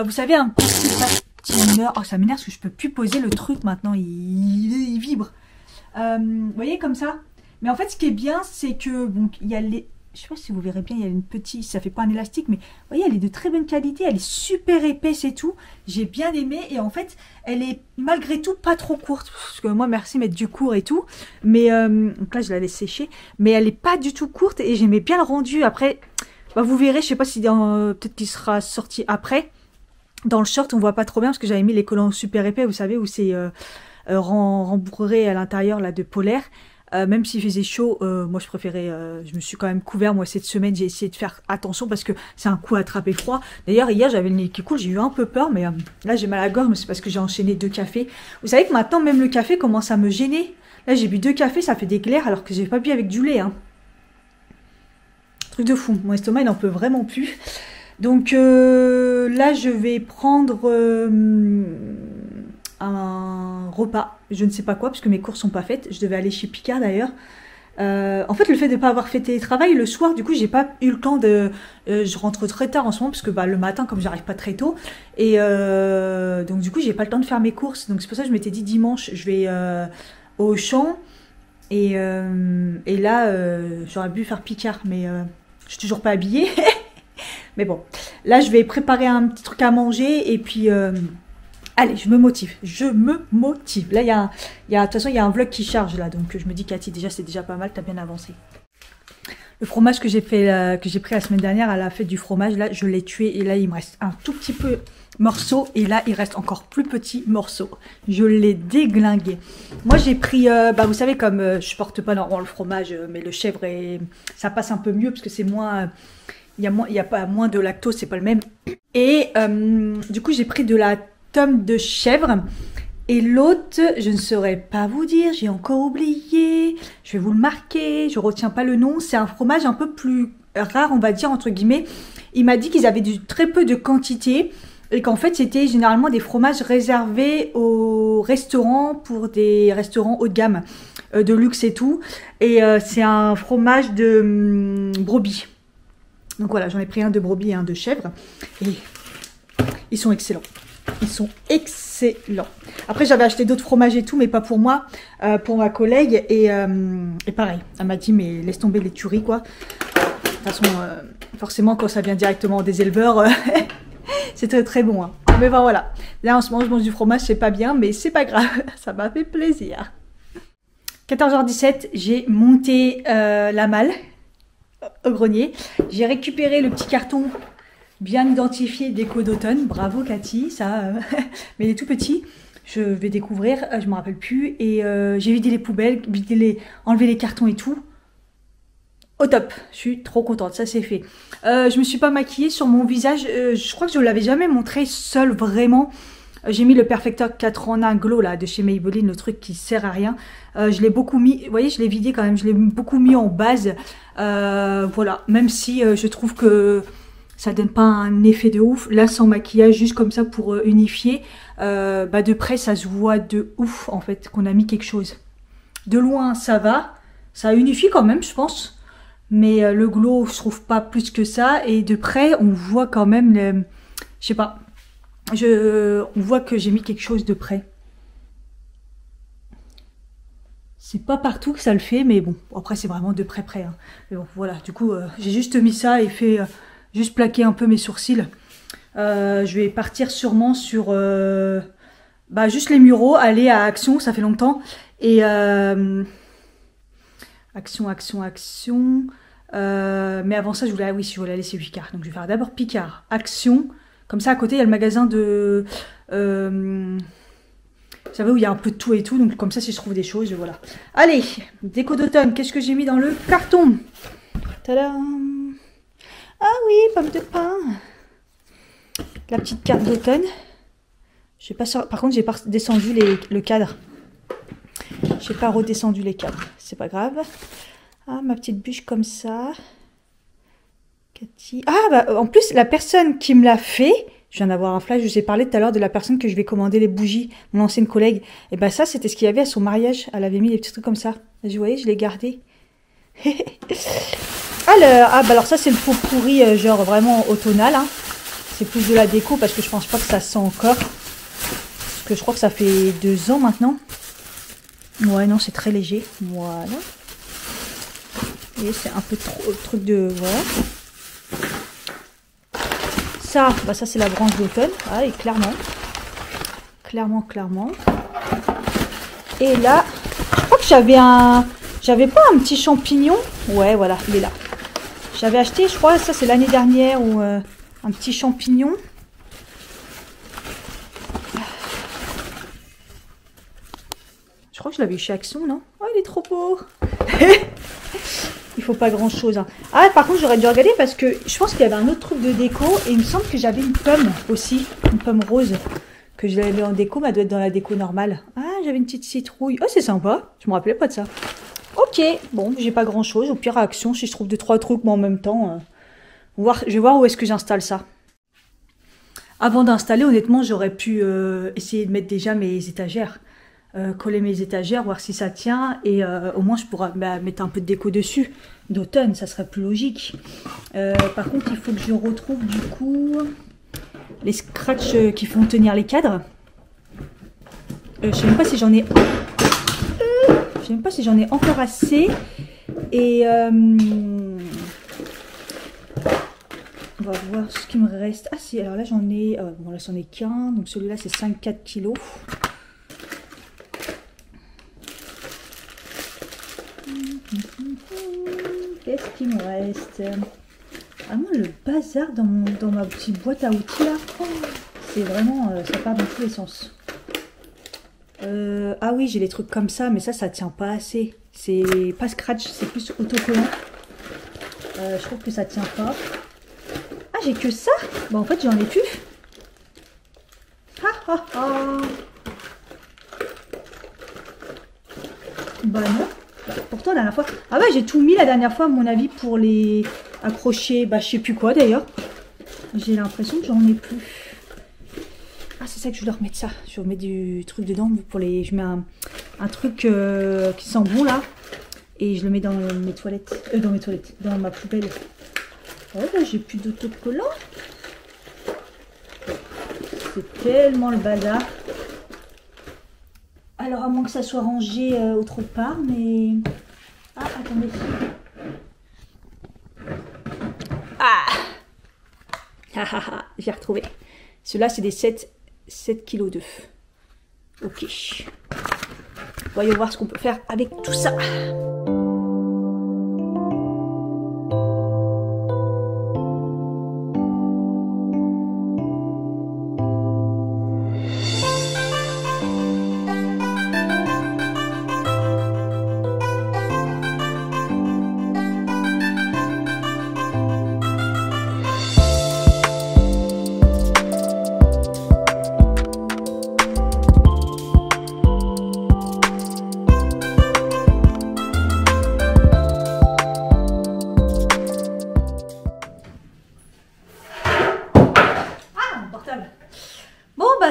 A: Vous savez, un petit... Oh, ça m'énerve parce que je peux plus poser le truc maintenant, il vibre. Vous voyez comme ça. Mais en fait, ce qui est bien, c'est que bon, il y a les... Je sais pas si vous verrez bien, il y a une petite... Ça fait pas un élastique, mais vous voyez, elle est de très bonne qualité. Elle est super épaisse et tout. J'ai bien aimé. Et en fait, elle est malgré tout pas trop courte. Parce que moi, merci mettre du court et tout. Mais donc là, je la laisse sécher. Mais elle est pas du tout courte. Et j'aimais bien le rendu. Après, bah, vous verrez, je sais pas si peut-être qu'il sera sorti après. Dans le short, on voit pas trop bien parce que j'avais mis les collants super épais, vous savez, où c'est rembourré à l'intérieur là de polaire. Même s'il faisait chaud, moi je préférais, je me suis quand même couvert. Moi cette semaine, j'ai essayé de faire attention parce que c'est un coup à attraper froid. D'ailleurs hier j'avais le nez qui coule, j'ai eu un peu peur, mais là j'ai mal à la gorge, mais c'est parce que j'ai enchaîné 2 cafés. Vous savez que maintenant même le café commence à me gêner. Là j'ai bu 2 cafés, ça fait des glaires alors que j'ai pas bu avec du lait, hein. Truc de fou, mon estomac il en peut vraiment plus. Donc là, je vais prendre un repas. Je ne sais pas quoi, parce que mes courses sont pas faites. Je devais aller chez Picard d'ailleurs. En fait, le fait de ne pas avoir fait télétravail, le soir, du coup, j'ai pas eu le temps de... je rentre très tard en ce moment, parce que bah, le matin, comme j'arrive pas très tôt. Et donc, du coup, j'ai pas le temps de faire mes courses. Donc, c'est pour ça que je m'étais dit dimanche, je vais au champ. Et là, j'aurais pu faire Picard, mais je suis toujours pas habillée. Mais bon, là, je vais préparer un petit truc à manger et puis... allez, je me motive. Je me motive. Là, de toute façon, il y a un vlog qui charge là. Donc, je me dis, Cathy, déjà, c'est déjà pas mal. T'as bien avancé. Le fromage que j'ai pris la semaine dernière à la fête du fromage, là, je l'ai tué. Et là, il me reste un tout petit peu morceau. Et là, il reste encore plus petit morceau. Je l'ai déglingué. Moi, j'ai pris... bah, vous savez, comme je porte pas normalement le fromage, mais le chèvre, ça passe un peu mieux parce que c'est moins... Il y a pas moins de lactose, c'est pas le même. Et du coup, j'ai pris de la tome de chèvre. Et l'autre, je ne saurais pas vous dire, j'ai encore oublié. Je vais vous le marquer, je retiens pas le nom. C'est un fromage un peu plus rare, on va dire, entre guillemets. Il m'a dit qu'ils avaient très peu de quantité. Et qu'en fait, c'était généralement des fromages réservés aux restaurants, pour des restaurants haut de gamme, de luxe et tout. Et c'est un fromage de brebis. Donc voilà, j'en ai pris un de brebis et un de chèvre. Et ils sont excellents. Ils sont excellents. Après, j'avais acheté d'autres fromages et tout, mais pas pour moi, pour ma collègue. Et pareil, elle m'a dit, mais laisse tomber les tueries, quoi. De toute façon, forcément, quand ça vient directement des éleveurs, c'est très très bon, hein. Mais ben, voilà. Là, en ce moment, je mange du fromage, c'est pas bien, mais c'est pas grave. Ça m'a fait plaisir. 14h17, j'ai monté la malle au grenier. J'ai récupéré le petit carton bien identifié déco d'automne. Bravo Cathy, ça, mais il est tout petit. Je vais découvrir, je me rappelle plus. Et j'ai vidé les poubelles, enlevé les cartons et tout. Au top, je suis trop contente, ça c'est fait. Je me suis pas maquillée sur mon visage. Je crois que je ne l'avais jamais montré seul vraiment. J'ai mis le Perfector 4 en 1 Glow là de chez Maybelline, le truc qui sert à rien. Je l'ai beaucoup mis, vous voyez, je l'ai vidé quand même, je l'ai beaucoup mis en base. Voilà, même si je trouve que ça donne pas un effet de ouf. Là, sans maquillage, juste comme ça pour unifier, bah de près, ça se voit de ouf en fait qu'on a mis quelque chose. De loin, ça va, ça unifie quand même, je pense. Mais le glow, je trouve pas plus que ça. Et de près, on voit quand même, je sais pas. On voit que j'ai mis quelque chose de près. C'est pas partout que ça le fait, mais bon, après c'est vraiment de près hein. Mais bon, voilà, du coup, j'ai juste mis ça et fait juste plaquer un peu mes sourcils. Je vais partir sûrement sur juste les Mureaux, aller à Action, ça fait longtemps. Et Action. Mais avant ça, je voulais aller chez Picard. Donc je vais faire d'abord Picard, Action. Comme ça, à côté, il y a le magasin de... vous savez, où il y a un peu de tout et tout. Donc comme ça, si je trouve des choses, voilà. Allez, déco d'automne. Qu'est-ce que j'ai mis dans le carton? Tadam! Ah oui, pomme de pin. La petite carte d'automne. Par contre, j'ai pas descendu le cadre. J'ai pas redescendu les cadres. C'est pas grave. Ah, ma petite bûche comme ça. Cathy. Ah, en plus, la personne qui me l'a fait, je viens d'avoir un flash, je vous ai parlé tout à l'heure de la personne que je vais commander les bougies, mon ancienne collègue. Et ça, c'était ce qu'il y avait à son mariage. Elle avait mis des petits trucs comme ça. Vous voyez, je l'ai gardé. Alors ça, c'est le pot pourri, genre vraiment automnal. Hein. C'est plus de la déco parce que je pense pas que ça sent encore. Parce que je crois que ça fait 2 ans maintenant. Ouais, non, c'est très léger. Voilà. Et c'est un peu trop truc de... Voilà. Ça, ça c'est la branche d'automne. Ah, et clairement. Clairement. Et là, je crois que j'avais pas un petit champignon. Ouais, voilà, il est là. J'avais acheté, je crois, ça c'est l'année dernière, ou un petit champignon. Je crois que je l'avais eu chez Action, non? Oh, il est trop beau. Il faut pas grand chose. Hein. Ah, par contre, j'aurais dû regarder parce que je pense qu'il y avait un autre truc de déco. Et il me semble que j'avais une pomme aussi. Une pomme rose. Que je l'avais en déco, mais elle doit être dans la déco normale. Ah, j'avais une petite citrouille. Oh, c'est sympa. Je me rappelais pas de ça. Ok. Bon, j'ai pas grand chose. Au pire, à Action, si je trouve 2-3 trucs, mais en même temps. Je vais voir où est-ce que j'installe ça. Avant d'installer, honnêtement, j'aurais pu essayer de mettre déjà mes étagères. Coller mes étagères, voir si ça tient et au moins je pourrais mettre un peu de déco dessus d'automne, ça serait plus logique. Par contre, il faut que je retrouve du coup les scratchs qui font tenir les cadres. Je sais même pas si j'en ai encore assez et on va voir ce qui me reste. Ah si, alors là j'en ai bon là c'en est qu'un, donc celui-là c'est 5,4 kg. Qu'est-ce qu'il me reste? Ah moi le bazar dans ma petite boîte à outils là, c'est vraiment ça part dans tous les sens. Ah oui, j'ai les trucs comme ça, mais ça tient pas assez. C'est pas scratch, c'est plus autocollant. Je trouve que ça tient pas. Ah, j'ai que ça? Bah en fait j'en ai plus. Bah non. Pourtant la dernière fois... Ah ouais, j'ai tout mis la dernière fois à mon avis pour les accrocher. Je sais plus quoi d'ailleurs. J'ai l'impression que j'en ai plus. Ah c'est ça que je dois remettre ça. Je remets du truc dedans pour les... Je mets un truc qui sent bon là. Et je le mets dans mes toilettes. Dans ma poubelle. Ouais, là j'ai plus d'autocollant. C'est tellement le bazar. Alors à moins que ça soit rangé autre part, mais... Ah, attendez. J'ai retrouvé. Ceux-là, c'est des 7 kg d'œufs. Ok. Voyons voir ce qu'on peut faire avec tout ça.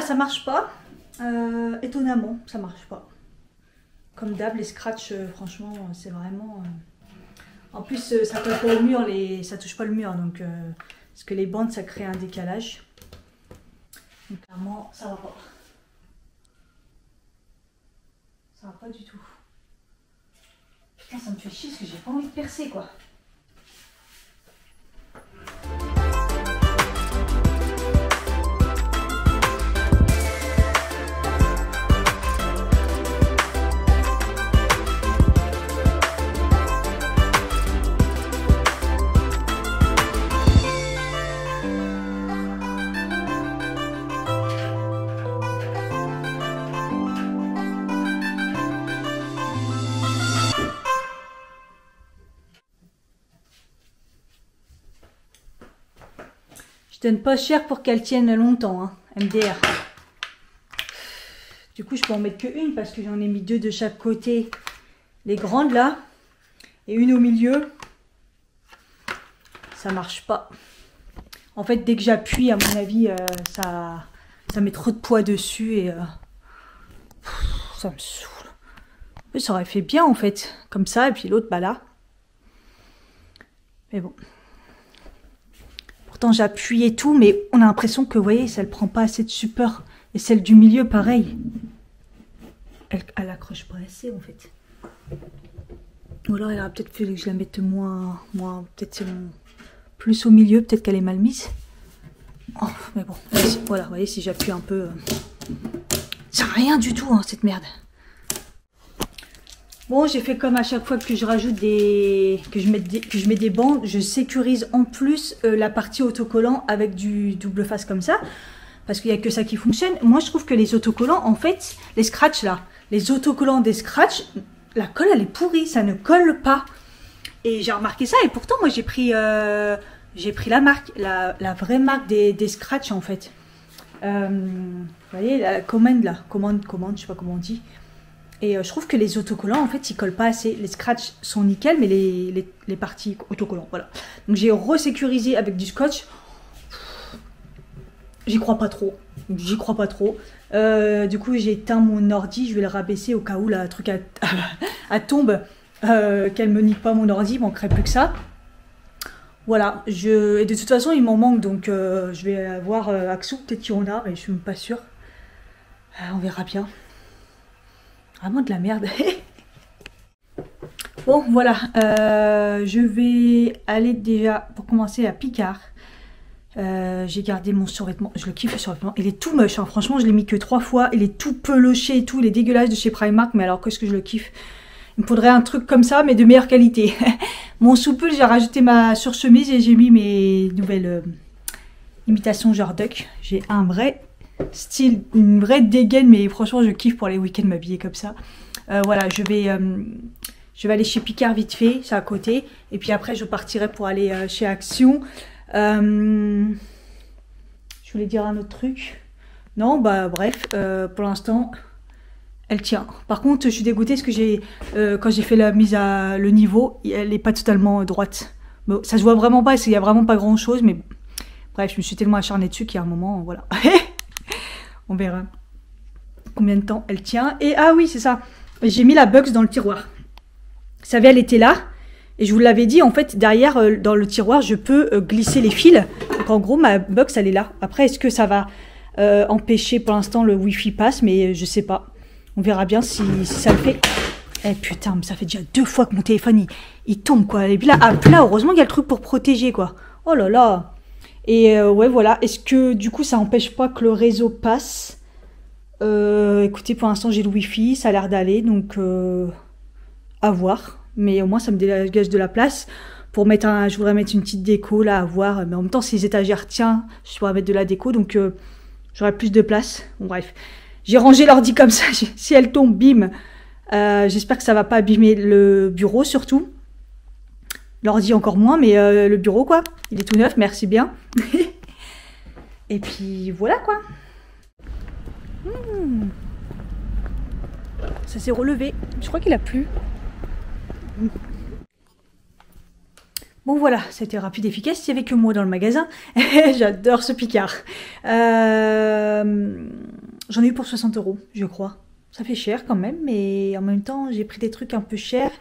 A: Ça marche pas. Étonnamment, ça marche pas. Comme d'hab, les scratchs, franchement, c'est vraiment... En plus, ça touche pas au mur, ça touche pas le mur, donc parce que les bandes, ça crée un décalage. Donc clairement, ça va pas. Ça va pas du tout. Putain, ça me fait chier parce que j'ai pas envie de percer, quoi. donne pas cher pour qu'elle tienne longtemps, hein, MDR. Du coup, je peux en mettre qu'une parce que j'en ai mis 2 de chaque côté. Les grandes là. Et une au milieu. Ça marche pas. En fait, dès que j'appuie, à mon avis, ça met trop de poids dessus et ça me saoule. Ça aurait fait bien en fait, comme ça, et puis l'autre, bah là. Mais bon. Pourtant, j'appuie et tout, mais on a l'impression que, vous voyez, ça ne prend pas assez de support. Et celle du milieu, pareil. Elle accroche pas assez en fait. Ou alors, il aurait peut-être fallu que je la mette moins peut-être c'est plus au milieu, peut-être qu'elle est mal mise. Oh, mais bon, voilà, vous voyez, si j'appuie un peu... C'est rien du tout, hein, cette merde. Bon, j'ai fait comme à chaque fois que je rajoute que je mets des bandes, je sécurise en plus la partie autocollant avec du double face comme ça. Parce qu'il n'y a que ça qui fonctionne. Moi, je trouve que les autocollants, en fait, les scratchs là, les autocollants des scratchs, la colle, elle est pourrie, ça ne colle pas. Et j'ai remarqué ça, et pourtant, moi, j'ai pris la marque, la vraie marque des scratchs, en fait. Vous voyez, la commande, là, commande, je sais pas comment on dit. Et je trouve que les autocollants, en fait, ils collent pas assez. Les scratchs sont nickel, mais les parties autocollants, voilà. Donc, j'ai resécurisé avec du scotch. J'y crois pas trop. Du coup, j'ai éteint mon ordi. Je vais le rabaisser au cas où le truc à tombe. Qu'elle me nique pas mon ordi. Il manquerait plus que ça. Voilà. Et de toute façon, il m'en manque. Donc, je vais voir Axou. Peut-être qu'il y en a, mais je suis même pas sûre. On verra bien. Vraiment de la merde. Bon, voilà. Je vais aller déjà, pour commencer, à Picard. J'ai gardé mon survêtement, je le kiffe le survêtement, il est tout moche, hein. Franchement je l'ai mis que 3 fois, il est tout peloché et tout, il est dégueulasse de chez Primark, mais alors qu'est-ce que je le kiffe. Il me faudrait un truc comme ça mais de meilleure qualité. Mon sous-pull, j'ai rajouté ma surchemise et j'ai mis mes nouvelles imitations genre duck. J'ai un vrai style, une vraie dégaine, mais franchement je kiffe pour les week-ends m'habiller comme ça. Voilà, je vais aller chez Picard vite fait, c'est à côté, et puis après je partirai pour aller chez Action. Je voulais dire un autre truc. Non, bah bref, pour l'instant, elle tient. Par contre, je suis dégoûtée parce que quand j'ai fait la mise à le niveau, elle n'est pas totalement droite. Bon, ça se voit vraiment pas, parce qu'il n'y a vraiment pas grand chose, mais bref, je me suis tellement acharnée dessus qu'il y a un moment, voilà. On verra combien de temps elle tient. Et ah oui, c'est ça. J'ai mis la box dans le tiroir. Vous savez, elle était là. Et je vous l'avais dit, en fait, derrière, dans le tiroir, je peux glisser les fils. Donc, en gros, ma box, elle est là. Après, est-ce que ça va empêcher, pour l'instant, le Wi-Fi passe? Mais je sais pas. On verra bien si ça le fait. Eh putain, mais ça fait déjà 2 fois que mon téléphone, il tombe, quoi. Et puis là, heureusement qu'il y a le truc pour protéger, quoi. Oh là là. Et ouais, voilà. Est-ce que, du coup, ça empêche pas que le réseau passe? Écoutez, pour l'instant, j'ai le Wi-Fi. Ça a l'air d'aller, donc à voir. Mais au moins ça me dégage de la place pour mettre je voudrais mettre une petite déco là à voir, mais en même temps si les étagères tiennent, je pourrais mettre de la déco, donc j'aurai plus de place. Bon bref, j'ai rangé l'ordi comme ça, si elle tombe, bim. J'espère que ça va pas abîmer le bureau surtout. L'ordi encore moins, mais le bureau quoi, il est tout neuf, merci bien. Et puis voilà quoi. Ça s'est relevé, je crois qu'il a plu. Bon voilà, c'était rapide et efficace, il n'y avait que moi dans le magasin. J'adore ce Picard. J'en ai eu pour 60 €, je crois. Ça fait cher quand même, mais en même temps, j'ai pris des trucs un peu chers.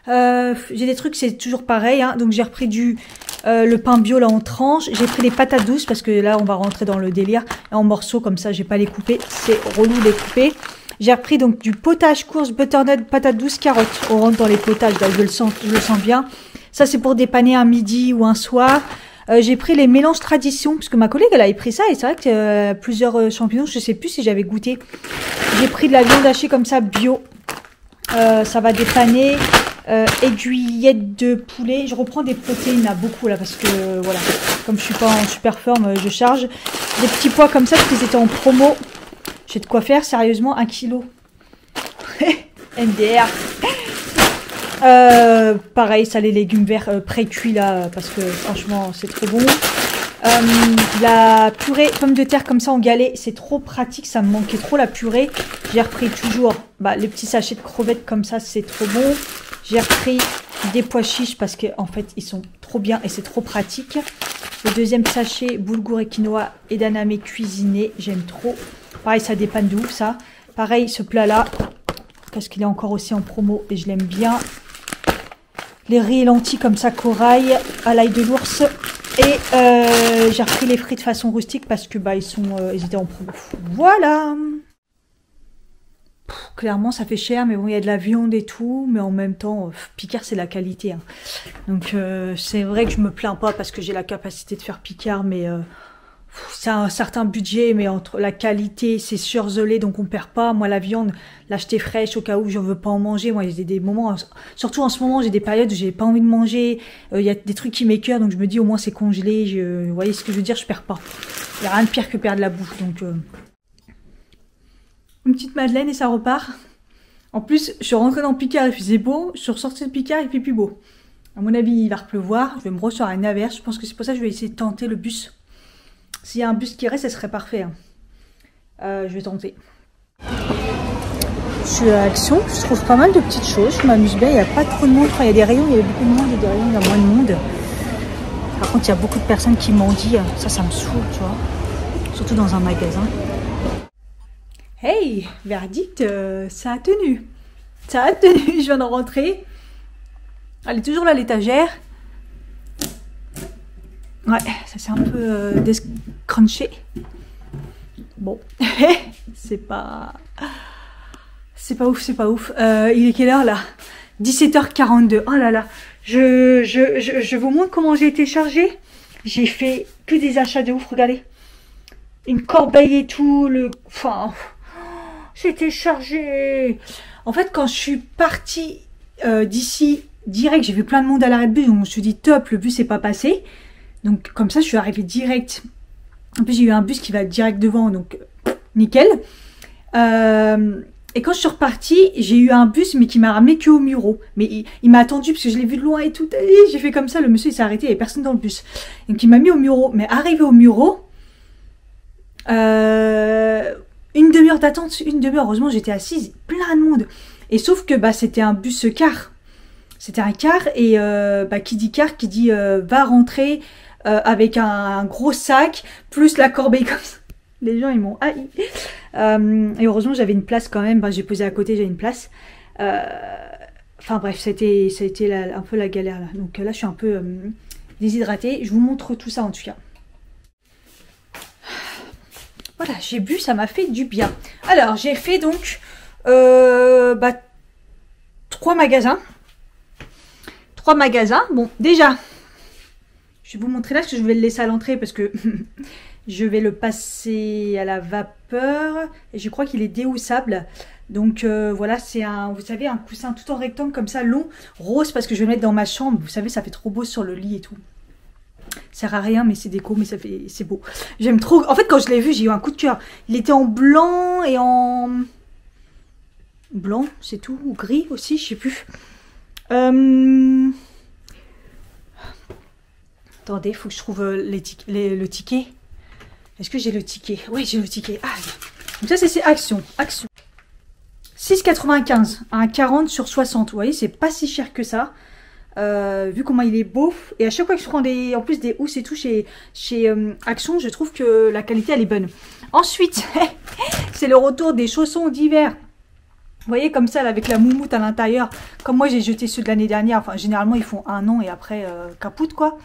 A: J'ai des trucs, c'est toujours pareil. Hein. Donc j'ai repris le pain bio là en tranches. J'ai pris les patates douces parce que là, on va rentrer dans le délire. En morceaux comme ça, j'ai pas les couper. C'est relou de les couper. J'ai repris donc du potage courge, butternut, patates douces, carottes. On rentre dans les potages, là, je le sens bien. Ça, c'est pour dépanner un midi ou un soir. J'ai pris les mélanges tradition, parce que ma collègue, elle avait pris ça, et c'est vrai que plusieurs champignons, je sais plus si j'avais goûté. J'ai pris de la viande hachée comme ça, bio. Ça va dépanner. Aiguillettes de poulet. Je reprends des protéines, là, beaucoup, là, parce que, voilà, comme je suis pas en super forme, je charge. Des petits pois comme ça, parce qu'ils étaient en promo. J'ai de quoi faire, sérieusement, 1 kg. MDR. Pareil, ça, les légumes verts pré-cuits, là, parce que franchement, c'est trop bon. La purée pommes de terre comme ça en galet, c'est trop pratique, ça me manquait trop la purée. J'ai repris toujours les petits sachets de crevettes comme ça, c'est trop bon. J'ai repris des pois chiches parce que en fait ils sont trop bien et c'est trop pratique. Le deuxième sachet boulgour et quinoa edamame cuisiné, j'aime trop. Pareil, ça dépanne de ouf ça. Pareil, ce plat là, parce qu'il est encore aussi en promo et je l'aime bien. Les riz et lentilles comme ça, corail, à l'ail de l'ours. Et j'ai repris les frites façon rustique parce que ils étaient en promo. Voilà. Clairement, ça fait cher, mais bon, il y a de la viande et tout. Mais en même temps, Picard, c'est la qualité. Hein. Donc, c'est vrai que je me plains pas parce que j'ai la capacité de faire Picard, mais c'est un certain budget. Mais entre la qualité, c'est surgelé, donc on perd pas. Moi, la viande, l'acheter fraîche au cas où je veux pas en manger. Moi, il y a des moments, surtout en ce moment, j'ai des périodes où j'ai pas envie de manger. Il y a des trucs qui m'écœurent, donc je me dis au moins c'est congelé. Vous voyez ce que je veux dire, je perds pas. Il y a rien de pire que perdre la bouffe, donc... Une petite madeleine et ça repart. En plus, je suis rentrée dans Picard, il faisait beau. Je suis ressortie de Picard, il fait plus beau. À mon avis, il va repleuvoir. Je vais me recevoir une averse. Je pense que c'est pour ça que je vais essayer de tenter le bus. S'il y a un bus qui reste, ça serait parfait. Hein. Je vais tenter. Je suis à Action. Je trouve pas mal de petites choses. Je m'amuse bien. Il n'y a pas trop de monde. Enfin, il y a des rayons, il y a beaucoup de monde. Et des rayons, il y a moins de monde. Par contre, il y a beaucoup de personnes qui mendient. Ça me saoule, tu vois. Surtout dans un magasin. Hey, verdict, ça a tenu. Ça a tenu, je viens de rentrer. Elle est toujours là, l'étagère. Ouais, ça s'est un peu descrunché. Bon, c'est pas ouf, c'est pas ouf. Il est quelle heure là? 17h42. Oh là là. Je vous montre comment j'ai été chargée. J'ai fait que des achats de ouf, regardez. Une corbeille et tout, j'étais chargée. En fait, quand je suis partie d'ici, direct, j'ai vu plein de monde à l'arrêt de bus. Donc, je me suis dit, top, le bus n'est pas passé. Donc, comme ça, je suis arrivée direct. En plus, j'ai eu un bus qui va direct devant, donc nickel. Et quand je suis repartie, j'ai eu un bus, mais qui m'a ramené que au Muro. Mais il m'a attendu, parce que je l'ai vu de loin et tout. J'ai fait comme ça, le monsieur, il s'est arrêté, il n'y avait personne dans le bus. Donc, il m'a mis au Muro. Mais arrivé au Muro... une demi-heure d'attente, heureusement j'étais assise, plein de monde. Et sauf que c'était un bus car. C'était un car et qui dit car, qui dit va rentrer avec un gros sac, plus la corbeille comme ça. Les gens ils m'ont haï. Et heureusement j'avais une place quand même, j'ai posé à côté, j'ai une place. Enfin bref, ça a été un peu la galère là. Donc là je suis un peu déshydratée, je vous montre tout ça en tout cas. Voilà, j'ai bu, ça m'a fait du bien. Alors, j'ai fait donc 3 magasins. 3 magasins. Bon, déjà, je vais vous montrer là, parce que je vais le laisser à l'entrée, parce que je vais le passer à la vapeur. Et je crois qu'il est déhoussable. Donc, voilà, c'est vous savez, un coussin tout en rectangle, comme ça, long, rose, parce que je vais le mettre dans ma chambre. Vous savez, ça fait trop beau sur le lit et tout. Ça sert à rien, mais c'est déco, mais c'est beau. J'aime trop. En fait, quand je l'ai vu, j'ai eu un coup de cœur. Il était en blanc et en blanc, c'est tout, ou gris aussi, je sais plus. Attendez, il faut que je trouve le ticket. Est-ce que j'ai le ticket? Oui, j'ai le ticket. Ah, donc ça, c'est Action. 6,95. Un 40 sur 60. Vous voyez, c'est pas si cher que ça. Vu comment il est beau, et à chaque fois que je prends en plus des housses et tout chez Action, je trouve que la qualité elle est bonne. Ensuite, c'est le retour des chaussons d'hiver. Vous voyez comme ça là, avec la moumoute à l'intérieur. Comme moi j'ai jeté ceux de l'année dernière. Enfin généralement ils font 1 an et après capoute quoi.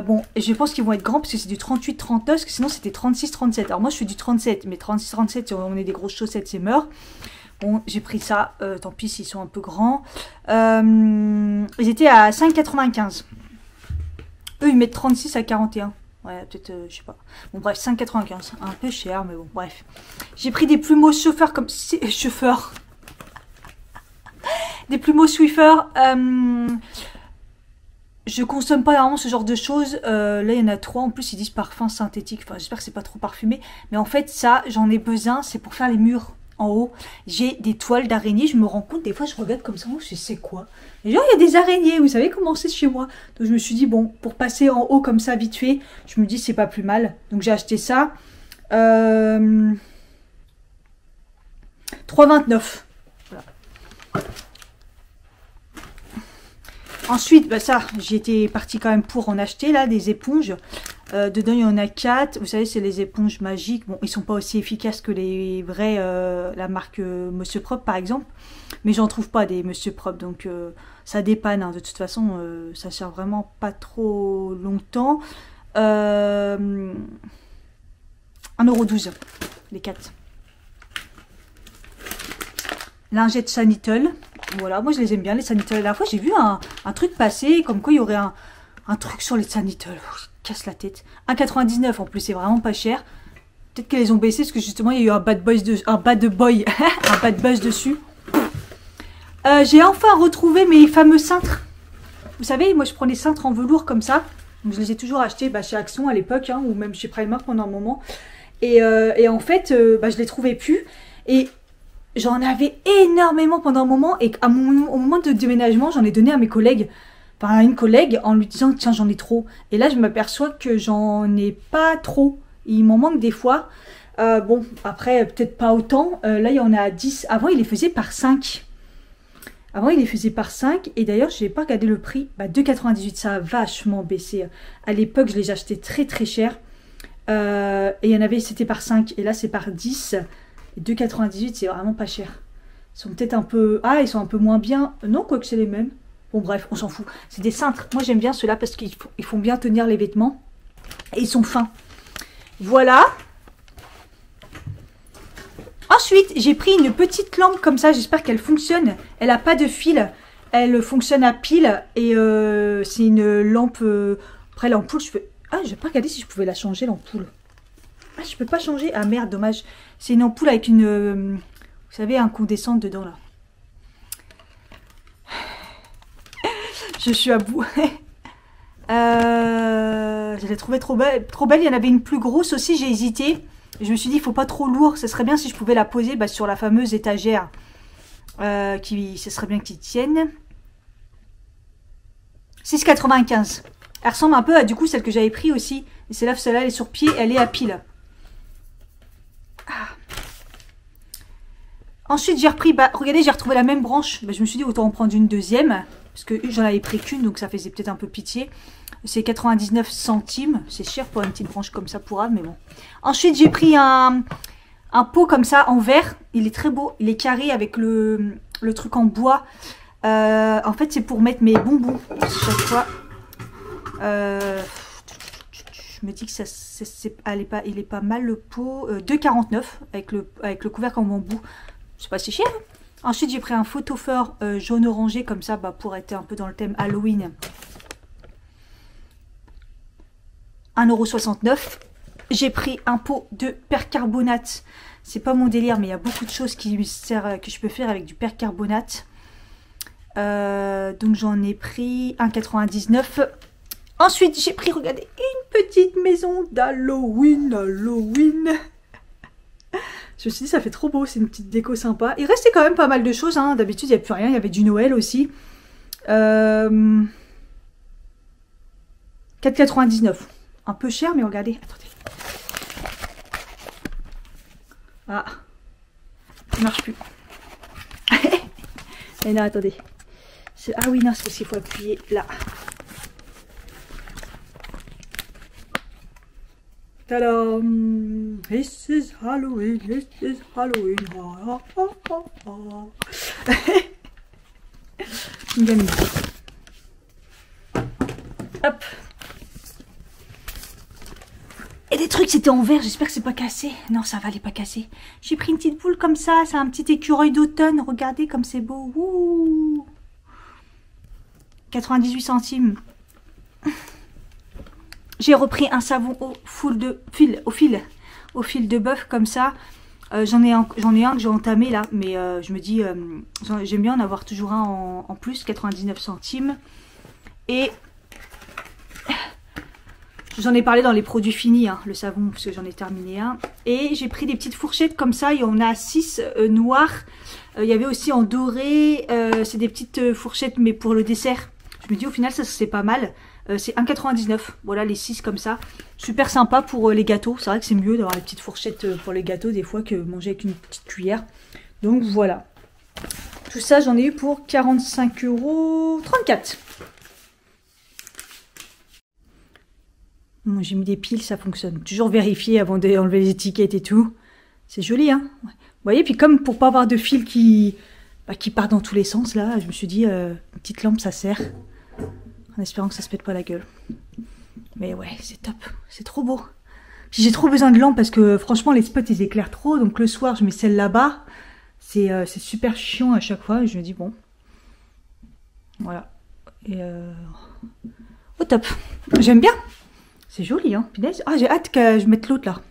A: Bon, je pense qu'ils vont être grands parce que c'est du 38-39, parce que sinon c'était 36-37. Alors moi je fais du 37, mais 36-37 si on est des grosses chaussettes c'est mort. Bon, j'ai pris ça, tant pis s'ils sont un peu grands. Ils étaient à 5,95. Eux, ils mettent 36 à 41. Ouais, peut-être, je sais pas. Bon, bref, 5,95. Un peu cher, mais bon, bref. J'ai pris des plumeaux chauffeurs comme... Chauffeurs. Des plumeaux Swiffer. Je consomme pas vraiment ce genre de choses. Là, il y en a 3. En plus, ils disent parfum synthétique. Enfin, j'espère que c'est pas trop parfumé. Mais en fait, ça, j'en ai besoin. C'est pour faire les murs en haut, j'ai des toiles d'araignées. Je me rends compte, des fois, je regarde comme ça, je sais quoi. Et genre, il y a des araignées, vous savez comment c'est chez moi. Donc, je me suis dit, bon, pour passer en haut comme ça, vite fait, je me dis, c'est pas plus mal. Donc, j'ai acheté ça. 3,29. Voilà. Ensuite, bah ça, j'étais partie quand même pour en acheter, là, des éponges. Dedans, il y en a 4. Vous savez, c'est les éponges magiques. Bon, ils sont pas aussi efficaces que les vrais, la marque Monsieur Propre, par exemple. Mais j'en trouve pas des Monsieur Propre, donc ça dépanne. Hein. De toute façon, ça sert vraiment pas trop longtemps. 1,12 €, les 4. Lingettes Sanitol. Voilà, moi je les aime bien, les Sanitol. La dernière fois, j'ai vu un truc passer, comme quoi il y aurait un truc sur les Sanitol. Casse la tête. 1,99 € en plus, c'est vraiment pas cher. Peut-être qu'elles les ont baissé parce que justement il y a eu un bad buzz dessus. J'ai enfin retrouvé mes fameux cintres. Vous savez, moi je prends des cintres en velours comme ça. Donc, je les ai toujours achetés chez Axon à l'époque, hein, ou même chez Primark pendant un moment. Et en fait, je les trouvais plus. Et j'en avais énormément pendant un moment. Et au moment de déménagement, j'en ai donné à mes collègues. Enfin, à une collègue en lui disant tiens j'en ai trop, et là je m'aperçois que j'en ai pas trop, il m'en manque des fois. Bon après peut-être pas autant, là il y en a 10, avant il les faisait par 5, et d'ailleurs je n'ai pas regardé le prix. 2,98 €, ça a vachement baissé, à l'époque je les achetais très très cher, et il y en avait c'était par 5 et là c'est par 10, et 2,98 € c'est vraiment pas cher. Ils sont peut-être un peu, ils sont un peu moins bien, non quoique c'est les mêmes. Bon bref, on s'en fout. C'est des cintres. Moi j'aime bien ceux-là parce qu'ils font bien tenir les vêtements. Et ils sont fins. Voilà. Ensuite, j'ai pris une petite lampe comme ça. J'espère qu'elle fonctionne. Elle n'a pas de fil. Elle fonctionne à pile. Et c'est une lampe... Après l'ampoule, je peux... je n'ai pas regardé si je pouvais la changer, l'ampoule. Je peux pas changer. Ah merde, dommage. C'est une ampoule avec une... vous savez, incandescente dedans là. Je suis à bout. Je l'ai trouvée trop belle. Il y en avait une plus grosse aussi, j'ai hésité. Je me suis dit, il faut pas trop lourd. Ce serait bien si je pouvais la poser sur la fameuse étagère. Ce serait bien qu'il tienne. 6,95 €. Elle ressemble un peu à du coup celle que j'avais pris aussi. Et c'est là, celle-là, elle est sur pied, elle est à pile. Ensuite, j'ai repris, regardez, j'ai retrouvé la même branche. Je me suis dit, autant en prendre une deuxième. Parce que j'en avais pris qu'une, donc ça faisait peut-être un peu pitié. C'est 99 centimes. C'est cher pour une petite branche comme ça pour Anne, mais bon. Ensuite, j'ai pris un pot comme ça en verre. Il est très beau. Il est carré avec le truc en bois. En fait, c'est pour mettre mes bonbons chaque fois. Je me dis que il est pas mal le pot. 2,49 € avec le couvercle en bambou. C'est pas si cher. Ensuite, j'ai pris un photophore jaune orangé comme ça pour être un peu dans le thème Halloween. 1,69 €. J'ai pris un pot de percarbonate. C'est pas mon délire, mais il y a beaucoup de choses que je peux faire avec du percarbonate. Donc j'en ai pris 1,99 €. Ensuite, j'ai pris, regardez, une petite maison d'Halloween. Je me suis dit, ça fait trop beau, c'est une petite déco sympa. Il restait quand même pas mal de choses, hein. D'habitude, il n'y a plus rien. Il y avait du Noël aussi. 4,99 €. Un peu cher, mais regardez. Attendez. Ah. Ça ne marche plus. Et non, attendez. Ah oui, non, c'est parce qu'il faut appuyer là. Tadam! This is Halloween, this is Halloween. Ha, ha, ha, ha. Une gamine. Hop. Et des trucs, c'était en verre, j'espère que c'est pas cassé. Non, ça va, elle est pas cassée. J'ai pris une petite boule comme ça, c'est un petit écureuil d'automne. Regardez comme c'est beau. Ouh. 98 centimes. J'ai repris un savon au fil de bœuf comme ça. J'en ai un que j'ai entamé là, mais je me dis, j'aime bien en avoir toujours un en plus, 99 centimes. Et J'en ai parlé dans les produits finis, hein, le savon, parce que j'en ai terminé un. Et j'ai pris des petites fourchettes comme ça, il y en a 6 noires. Il y avait aussi en doré, c'est des petites fourchettes, mais pour le dessert. Je me dis au final, ça c'est pas mal. C'est 1,99 €. Voilà, les 6 comme ça. Super sympa pour les gâteaux. C'est vrai que c'est mieux d'avoir les petites fourchettes pour les gâteaux des fois que manger avec une petite cuillère. Donc voilà. Tout ça, j'en ai eu pour 45,34 €. Bon, j'ai mis des piles, ça fonctionne. Toujours vérifier avant d'enlever les étiquettes et tout. C'est joli, hein. Ouais. Vous voyez, puis comme pour pas avoir de fil qui part dans tous les sens, là, je me suis dit, une petite lampe, ça sert. En espérant que ça se pète pas la gueule. Mais ouais, c'est top. C'est trop beau. J'ai trop besoin de lampe parce que franchement, les spots, ils éclairent trop. Donc le soir, je mets celle là-bas. C'est super chiant à chaque fois. Et je me dis, bon. Voilà. Et au top. J'aime bien. C'est joli, hein. Punaise. Ah, j'ai hâte que je mette l'autre là.